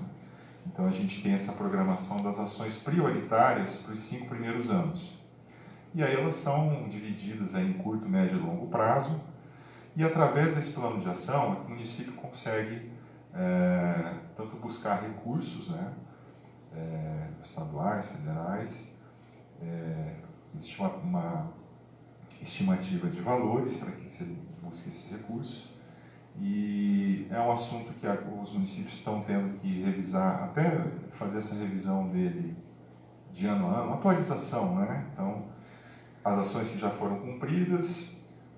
Então a gente tem essa programação das ações prioritárias para os 5 primeiros anos. E aí elas são divididas em curto, médio e longo prazo, e através desse plano de ação o município consegue tanto buscar recursos, né? Estaduais, federais, existe uma estimativa de valores para que se busque esses recursos, e é um assunto que os municípios estão tendo que revisar, até fazer essa revisão dele de ano a ano, atualização, né? Então, as ações que já foram cumpridas,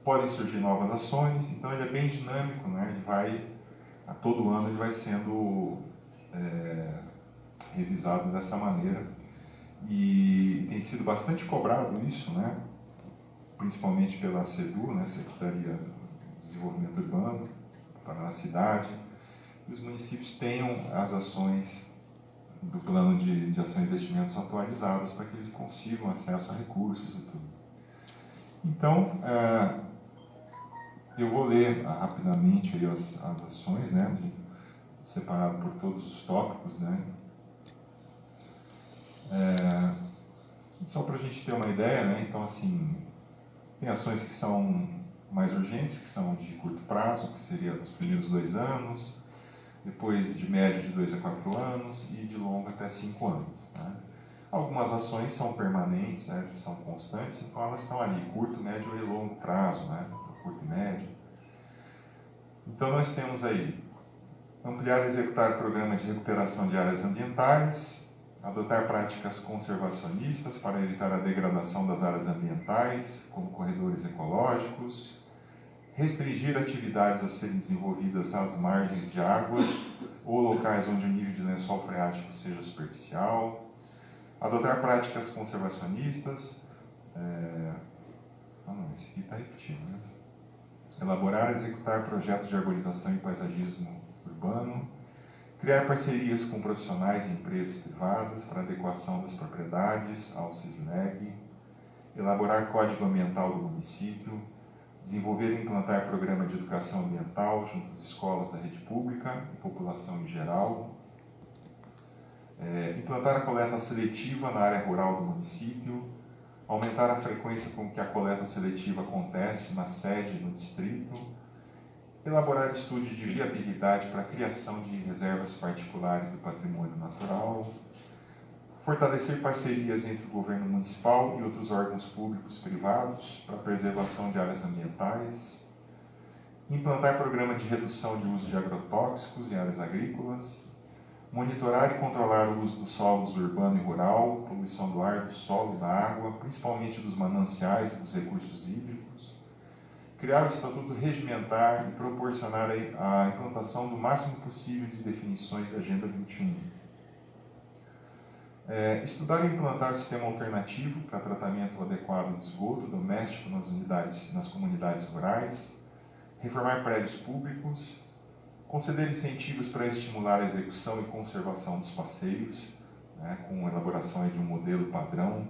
podem surgir novas ações, então ele é bem dinâmico, né? Ele vai, a todo ano ele vai sendo revisado dessa maneira, e tem sido bastante cobrado isso, né? Principalmente pela SEDU, né? Secretaria de Desenvolvimento Urbano, para a cidade, que os municípios tenham as ações do plano de ação e investimentos atualizadas para que eles consigam acesso a recursos e tudo. Então, eu vou ler rapidamente aí as ações, né? Separado por todos os tópicos, né? Só para a gente ter uma ideia, né? Então, assim, tem ações que são mais urgentes, que são de curto prazo, que seria nos primeiros 2 anos, depois de médio de 2 a 4 anos e de longo até 5 anos. Né? Algumas ações são permanentes, né, são constantes, então elas estão ali, curto, médio e longo prazo, né, curto e médio. Então nós temos aí ampliar e executar programa de recuperação de áreas ambientais, adotar práticas conservacionistas para evitar a degradação das áreas ambientais, como corredores ecológicos, restringir atividades a serem desenvolvidas às margens de águas ou locais onde o nível de lençol freático seja superficial, adotar práticas conservacionistas, esse aqui está repetido, né? Elaborar e executar projetos de arborização e paisagismo urbano, criar parcerias com profissionais e empresas privadas para adequação das propriedades ao CISLEG, elaborar código ambiental do município, desenvolver e implantar programa de educação ambiental junto às escolas da rede pública e população em geral, implantar a coleta seletiva na área rural do município, aumentar a frequência com que a coleta seletiva acontece na sede e no distrito, elaborar estudos de viabilidade para a criação de reservas particulares do patrimônio natural, fortalecer parcerias entre o governo municipal e outros órgãos públicos e privados para a preservação de áreas ambientais, implantar programa de redução de uso de agrotóxicos em áreas agrícolas, monitorar e controlar o uso dos solos urbano e rural, poluição do ar, do solo, da água, principalmente dos mananciais e dos recursos hídricos, criar o estatuto regimentar e proporcionar a implantação do máximo possível de definições da Agenda 21. Estudar e implantar sistema alternativo para tratamento adequado de esgoto doméstico nas comunidades rurais, reformar prédios públicos, conceder incentivos para estimular a execução e conservação dos passeios, né, com elaboração de um modelo padrão,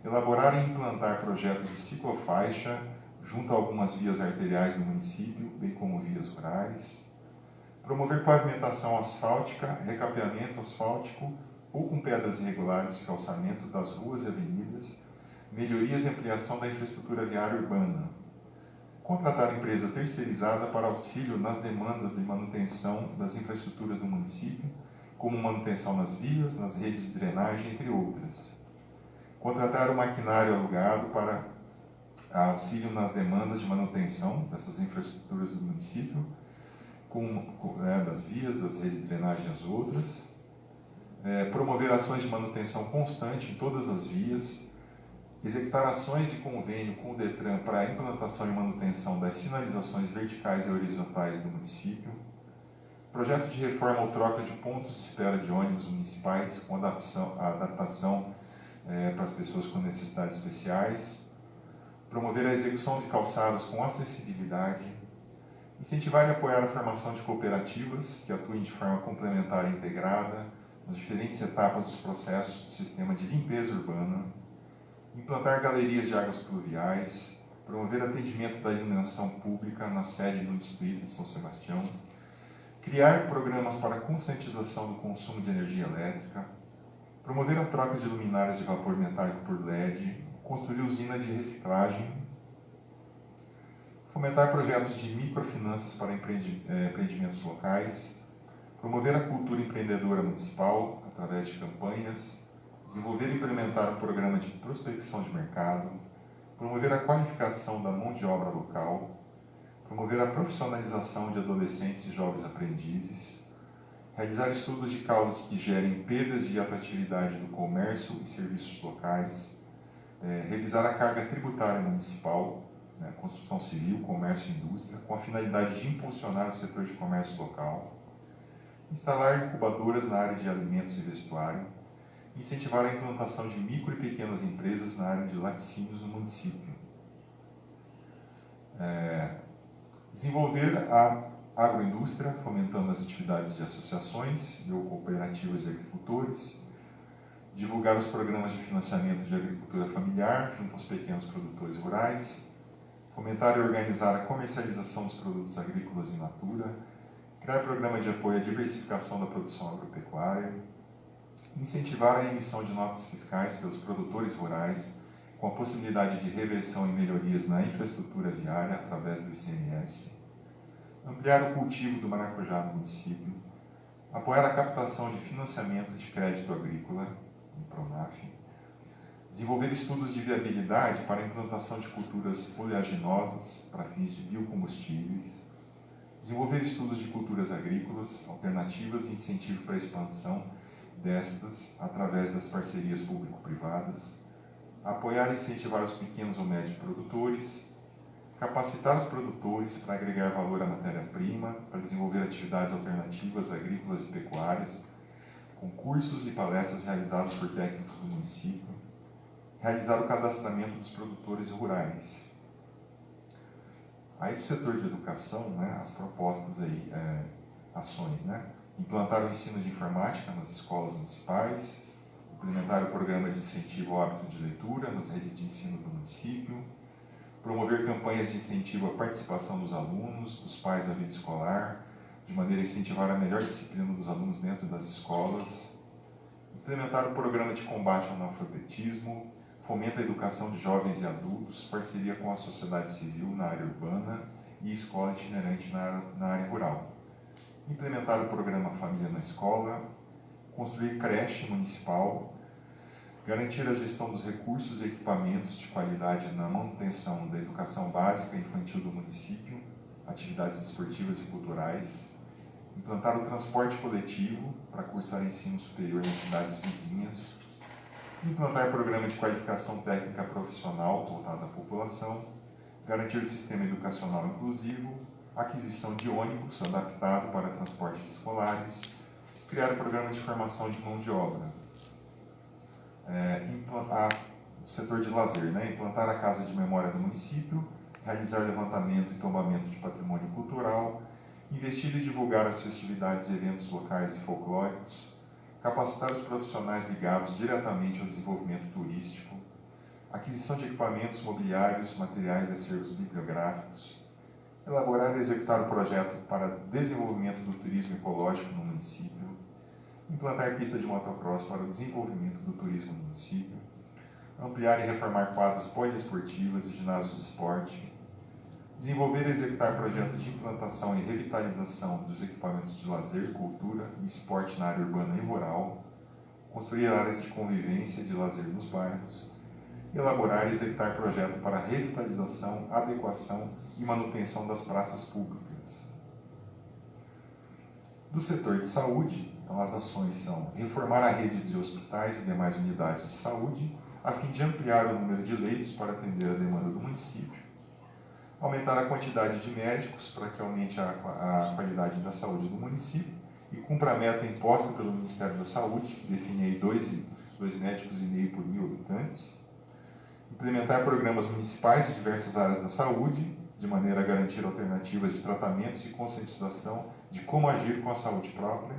elaborar e implantar projetos de ciclofaixa junto a algumas vias arteriais do município, bem como vias rurais, promover pavimentação asfáltica, recapeamento asfáltico ou com pedras irregulares de calçamento das ruas e avenidas, melhorias e ampliação da infraestrutura viária urbana, contratar empresa terceirizada para auxílio nas demandas de manutenção das infraestruturas do município, como manutenção nas vias, nas redes de drenagem, entre outras. Contratar o maquinário alugado para auxílio nas demandas de manutenção dessas infraestruturas do município, das vias, das redes de drenagem e as outras. Promover ações de manutenção constante em todas as vias, executar ações de convênio com o DETRAN para a implantação e manutenção das sinalizações verticais e horizontais do município, projeto de reforma ou troca de pontos de espera de ônibus municipais com adaptação para as pessoas com necessidades especiais, promover a execução de calçadas com acessibilidade, incentivar e apoiar a formação de cooperativas que atuem de forma complementar e integrada nas diferentes etapas dos processos do sistema de limpeza urbana, implantar galerias de águas pluviais, promover atendimento da iluminação pública na sede e no distrito de São Sebastião, criar programas para conscientização do consumo de energia elétrica, promover a troca de luminárias de vapor metálico por LED, construir usina de reciclagem, fomentar projetos de microfinanças para empreendimentos locais, promover a cultura empreendedora municipal através de campanhas, desenvolver e implementar um programa de prospecção de mercado, promover a qualificação da mão de obra local, promover a profissionalização de adolescentes e jovens aprendizes, realizar estudos de causas que gerem perdas de atratividade do comércio e serviços locais, revisar a carga tributária municipal, construção civil, comércio e indústria, com a finalidade de impulsionar o setor de comércio local, instalar incubadoras na área de alimentos e vestuário, incentivar a implantação de micro e pequenas empresas na área de laticínios no município. Desenvolver a agroindústria, fomentando as atividades de associações ou cooperativas de agricultores. Divulgar os programas de financiamento de agricultura familiar junto aos pequenos produtores rurais. Fomentar e organizar a comercialização dos produtos agrícolas in natura. Criar programa de apoio à diversificação da produção agropecuária. Incentivar a emissão de notas fiscais pelos produtores rurais, com a possibilidade de reversão e melhorias na infraestrutura viária através do ICMS. Ampliar o cultivo do maracujá no município. Apoiar a captação de financiamento de crédito agrícola, no PRONAF. Desenvolver estudos de viabilidade para a implantação de culturas oleaginosas para fins de biocombustíveis. Desenvolver estudos de culturas agrícolas, alternativas e incentivo para a expansão destas através das parcerias público-privadas. Apoiar e incentivar os pequenos ou médios produtores. Capacitar os produtores para agregar valor à matéria-prima, para desenvolver atividades alternativas agrícolas e pecuárias, com cursos e palestras realizados por técnicos do município. Realizar o cadastramento dos produtores rurais. Aí do setor de educação, né, as propostas aí, ações, né? Implantar o ensino de informática nas escolas municipais, implementar o programa de incentivo ao hábito de leitura nas redes de ensino do município, promover campanhas de incentivo à participação dos alunos, dos pais da vida escolar, de maneira a incentivar a melhor disciplina dos alunos dentro das escolas, implementar o programa de combate ao analfabetismo, fomenta a educação de jovens e adultos, parceria com a sociedade civil na área urbana e escola itinerante na área rural. Implementar o programa Família na Escola, construir creche municipal, garantir a gestão dos recursos e equipamentos de qualidade na manutenção da educação básica e infantil do município, atividades esportivas e culturais, implantar o transporte coletivo para cursar ensino superior nas cidades vizinhas, implantar programa de qualificação técnica profissional voltado à população, garantir o sistema educacional inclusivo, aquisição de ônibus adaptado para transportes escolares, criar o programa de formação de mão de obra. O setor de lazer, né? Implantar a Casa de Memória do município, realizar levantamento e tombamento de patrimônio cultural, investir e divulgar as festividades e eventos locais e folclóricos, capacitar os profissionais ligados diretamente ao desenvolvimento turístico, aquisição de equipamentos mobiliários, materiais e acervos bibliográficos, elaborar e executar o projeto para desenvolvimento do turismo ecológico no município, implantar pista de motocross para o desenvolvimento do turismo no município, ampliar e reformar quadras poliesportivas e ginásios de esporte, desenvolver e executar projeto de implantação e revitalização dos equipamentos de lazer, cultura e esporte na área urbana e rural, construir áreas de convivência e de lazer nos bairros, elaborar e executar projeto para revitalização, adequação e manutenção das praças públicas. Do setor de saúde, então as ações são reformar a rede de hospitais e demais unidades de saúde, a fim de ampliar o número de leitos para atender a demanda do município, aumentar a quantidade de médicos para que aumente a qualidade da saúde do município e cumpra a meta imposta pelo Ministério da Saúde, que define aí 2,5 médicos por 1.000 habitantes, implementar programas municipais de diversas áreas da saúde, de maneira a garantir alternativas de tratamentos e conscientização de como agir com a saúde própria,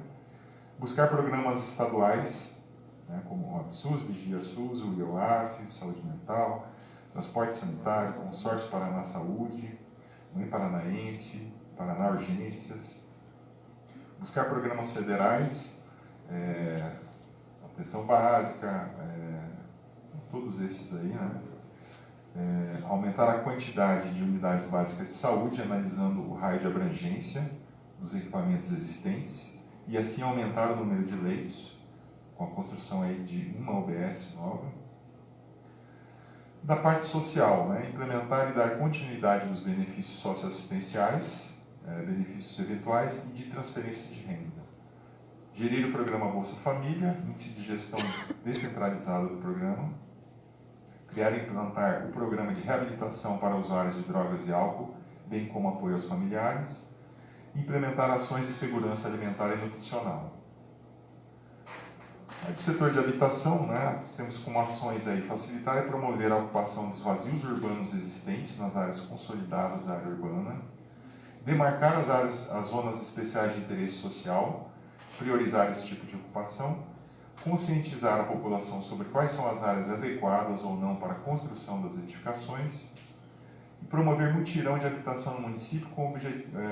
buscar programas estaduais, né, como o ABSUS, Vigia SUS, o IOAF, Saúde Mental, Transporte Sanitário, Consórcio Paraná Saúde, Mãe Paranaense, Paraná Urgências, buscar programas federais, atenção básica, todos esses aí, né? Aumentar a quantidade de unidades básicas de saúde, analisando o raio de abrangência dos equipamentos existentes e assim aumentar o número de leitos, com a construção aí de uma UBS nova. Da parte social, né? Implementar e dar continuidade nos benefícios socioassistenciais, benefícios eventuais e de transferência de renda. Gerir o programa Bolsa Família, índice de gestão descentralizado do programa. Criar e implantar o programa de reabilitação para usuários de drogas e álcool, bem como apoio aos familiares. Implementar ações de segurança alimentar e nutricional. Do setor de habitação, né, temos como ações aí facilitar e promover a ocupação dos vazios urbanos existentes nas áreas consolidadas da área urbana, demarcar as zonas especiais de interesse social, priorizar esse tipo de ocupação, conscientizar a população sobre quais são as áreas adequadas ou não para a construção das edificações e promover mutirão de habitação no município com o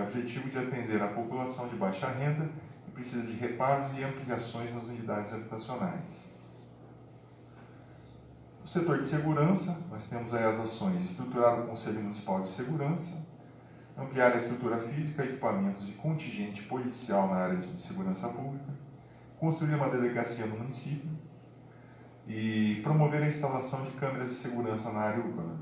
objetivo de atender a população de baixa renda que precisa de reparos e ampliações nas unidades habitacionais. No setor de segurança, nós temos aí as ações: estruturar o Conselho Municipal de Segurança, ampliar a estrutura física, equipamentos e contingente policial na área de segurança pública, construir uma delegacia no município e promover a instalação de câmeras de segurança na área urbana.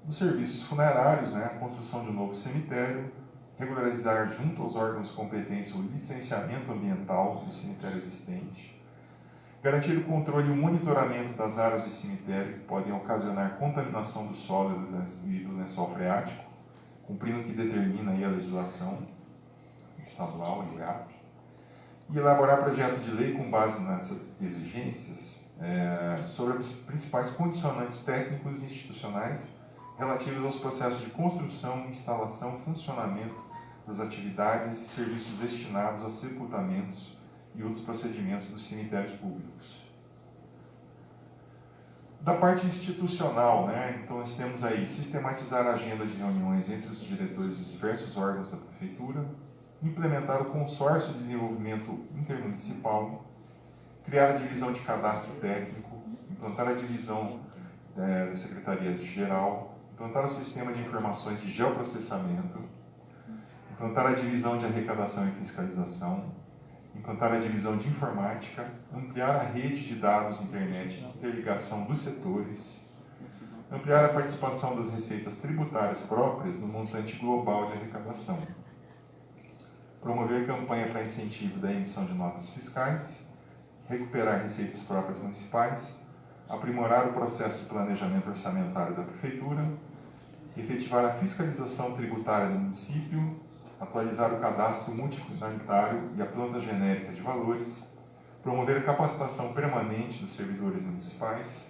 Os serviços funerários, né, a construção de um novo cemitério, regularizar junto aos órgãos competentes o licenciamento ambiental do cemitério existente, garantir o controle e o monitoramento das áreas de cemitério que podem ocasionar contaminação do solo e do lençol freático, cumprindo o que determina aí a legislação estadual e GAP, e elaborar projeto de lei com base nessas exigências sobre os principais condicionantes técnicos e institucionais relativos aos processos de construção, instalação, funcionamento das atividades e serviços destinados a sepultamentos e outros procedimentos dos cemitérios públicos. Da parte institucional, né, então nós temos aí sistematizar a agenda de reuniões entre os diretores dos diversos órgãos da Prefeitura, implementar o consórcio de desenvolvimento intermunicipal, criar a divisão de cadastro técnico, implantar a divisão da Secretaria-Geral, implantar o sistema de informações de geoprocessamento, implantar a divisão de arrecadação e fiscalização, implantar a divisão de informática, ampliar a rede de dados internet, interligação dos setores, ampliar a participação das receitas tributárias próprias no montante global de arrecadação, promover campanha para incentivo da emissão de notas fiscais, recuperar receitas próprias municipais, aprimorar o processo de planejamento orçamentário da Prefeitura, efetivar a fiscalização tributária do município, atualizar o cadastro multifunditário e a planta genérica de valores, promover a capacitação permanente dos servidores municipais,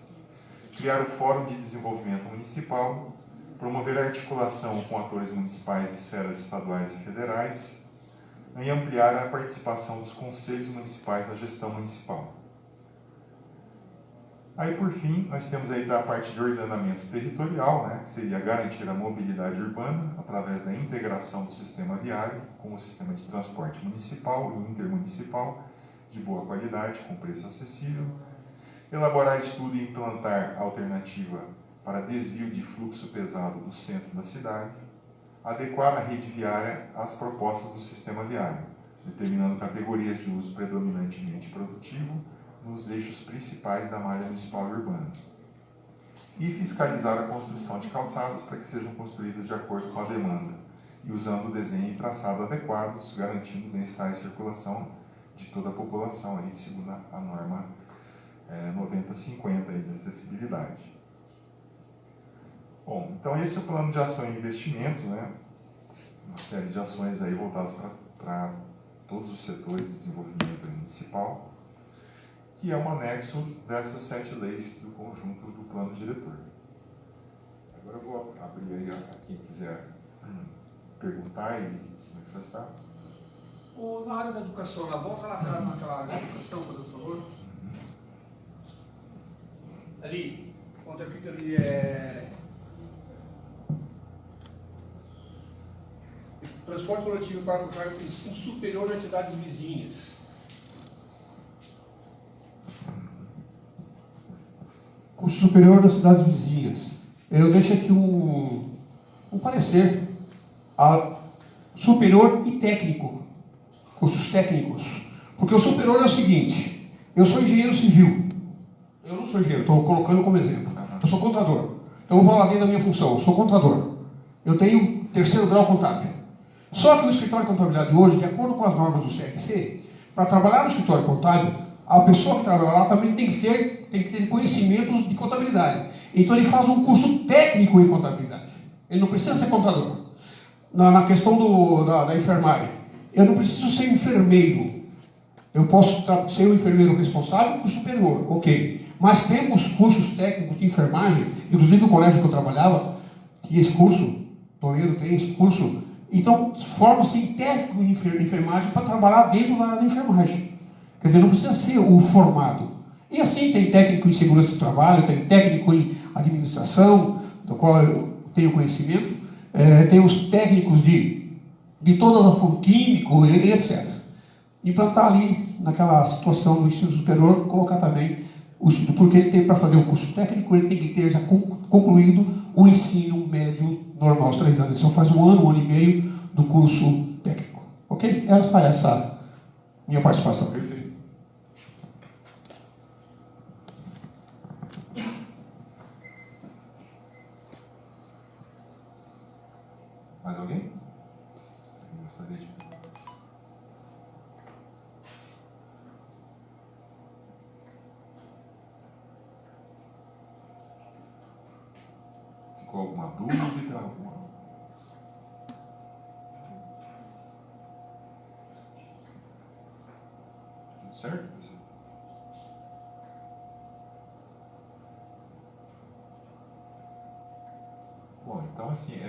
criar o Fórum de Desenvolvimento Municipal, promover a articulação com atores municipais e esferas estaduais e federais, e ampliar a participação dos conselhos municipais na gestão municipal. Aí, por fim, nós temos aí da parte de ordenamento territorial, né, que seria garantir a mobilidade urbana através da integração do sistema viário com o sistema de transporte municipal e intermunicipal de boa qualidade, com preço acessível, elaborar estudo e implantar alternativa para desvio de fluxo pesado do centro da cidade, adequar a rede viária às propostas do sistema viário, determinando categorias de uso predominantemente produtivo nos eixos principais da malha municipal e urbana. E fiscalizar a construção de calçadas para que sejam construídas de acordo com a demanda e usando o desenho e traçado adequados, garantindo o bem-estar e circulação de toda a população, aí, segundo a norma 9050 aí, de acessibilidade. Bom, então esse é o plano de ação e investimento, né? Uma série de ações aí voltadas para todos os setores de desenvolvimento municipal, que é um anexo dessas 7 leis do conjunto do plano diretor. Agora eu vou abrir aí a quem quiser perguntar e se manifestar. Na área da educação, volta lá atrás naquela área da educação, por favor. Ali, conta aqui ali transporte coletivo para o cargo tem ensino superior nas cidades vizinhas. Curso superior das cidades vizinhas. Eu deixo aqui um parecer. Superior e técnico. Cursos técnicos. Porque o superior é o seguinte: eu sou engenheiro civil. Eu não sou engenheiro, estou colocando como exemplo. Eu sou contador. Então eu vou lá dentro da minha função. Eu sou contador. Eu tenho 3º grau contábil. Só que o escritório de contabilidade hoje, de acordo com as normas do CRC, para trabalhar no escritório contábil, a pessoa que trabalha lá também tem que ter conhecimentos de contabilidade. Então ele faz um curso técnico em contabilidade. Ele não precisa ser contador. Na questão da enfermagem, eu não preciso ser enfermeiro. Eu posso ser o enfermeiro responsável, curso superior, ok. Mas temos cursos técnicos de enfermagem, inclusive o colégio que eu trabalhava tinha esse curso, Toledo tem esse curso. Então, forma-se em técnico de enfermagem para trabalhar dentro da área da enfermagem. Quer dizer, não precisa ser o formado. E assim, tem técnico em segurança do trabalho, tem técnico em administração, do qual eu tenho conhecimento, tem os técnicos de todas as formas, químico, etc. Implantar ali, naquela situação do ensino superior, colocar também o estudo, porque ele tem para fazer o curso técnico, ele tem que ter já concluído o ensino médio normal, os 3 anos. Ele só faz 1 ano e meio do curso técnico. Ok? Essa minha participação. Perfeito. Ficou alguma dúvida? Tudo certo, pessoal? Bom, então assim,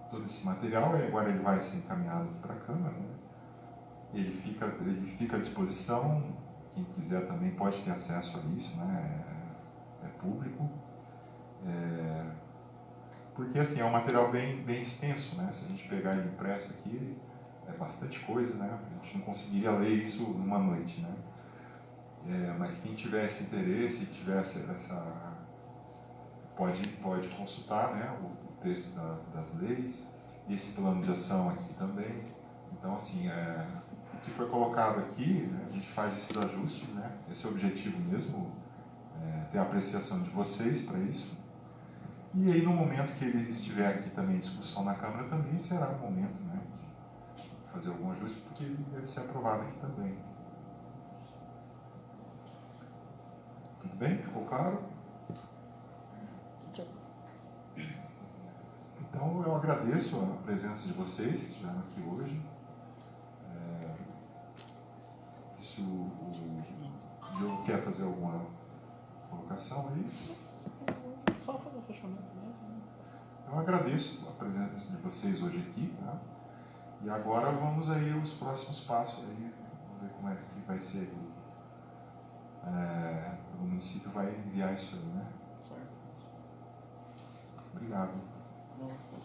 todo esse material agora ele vai ser encaminhado aqui para a Câmara, né? Ele fica à disposição, quem quiser também pode ter acesso a isso, né? É público. Porque assim, é um material bem extenso, né? Se a gente pegar ele impresso aqui, é bastante coisa, né? A gente não conseguiria ler isso numa noite, né? Mas quem tivesse interesse, pode consultar, né? O texto das leis, esse plano de ação aqui também. Então, assim, o que foi colocado aqui, né, a gente faz esses ajustes, né? Esse é o objetivo mesmo, ter a apreciação de vocês para isso. E aí, no momento que ele estiver aqui também em discussão na Câmara, também será o momento, né, de fazer algum ajuste, porque ele deve ser aprovado aqui também. Tudo bem? Ficou claro? Então, eu agradeço a presença de vocês que estiveram aqui hoje. Se o Diogo quer fazer alguma colocação aí. Só fazer o fechamento mesmo. Eu agradeço a presença de vocês hoje aqui, tá? E agora vamos aí os próximos passos aí, vamos ver como é que vai ser. O município vai enviar isso aí, né? Certo. Obrigado. Bom.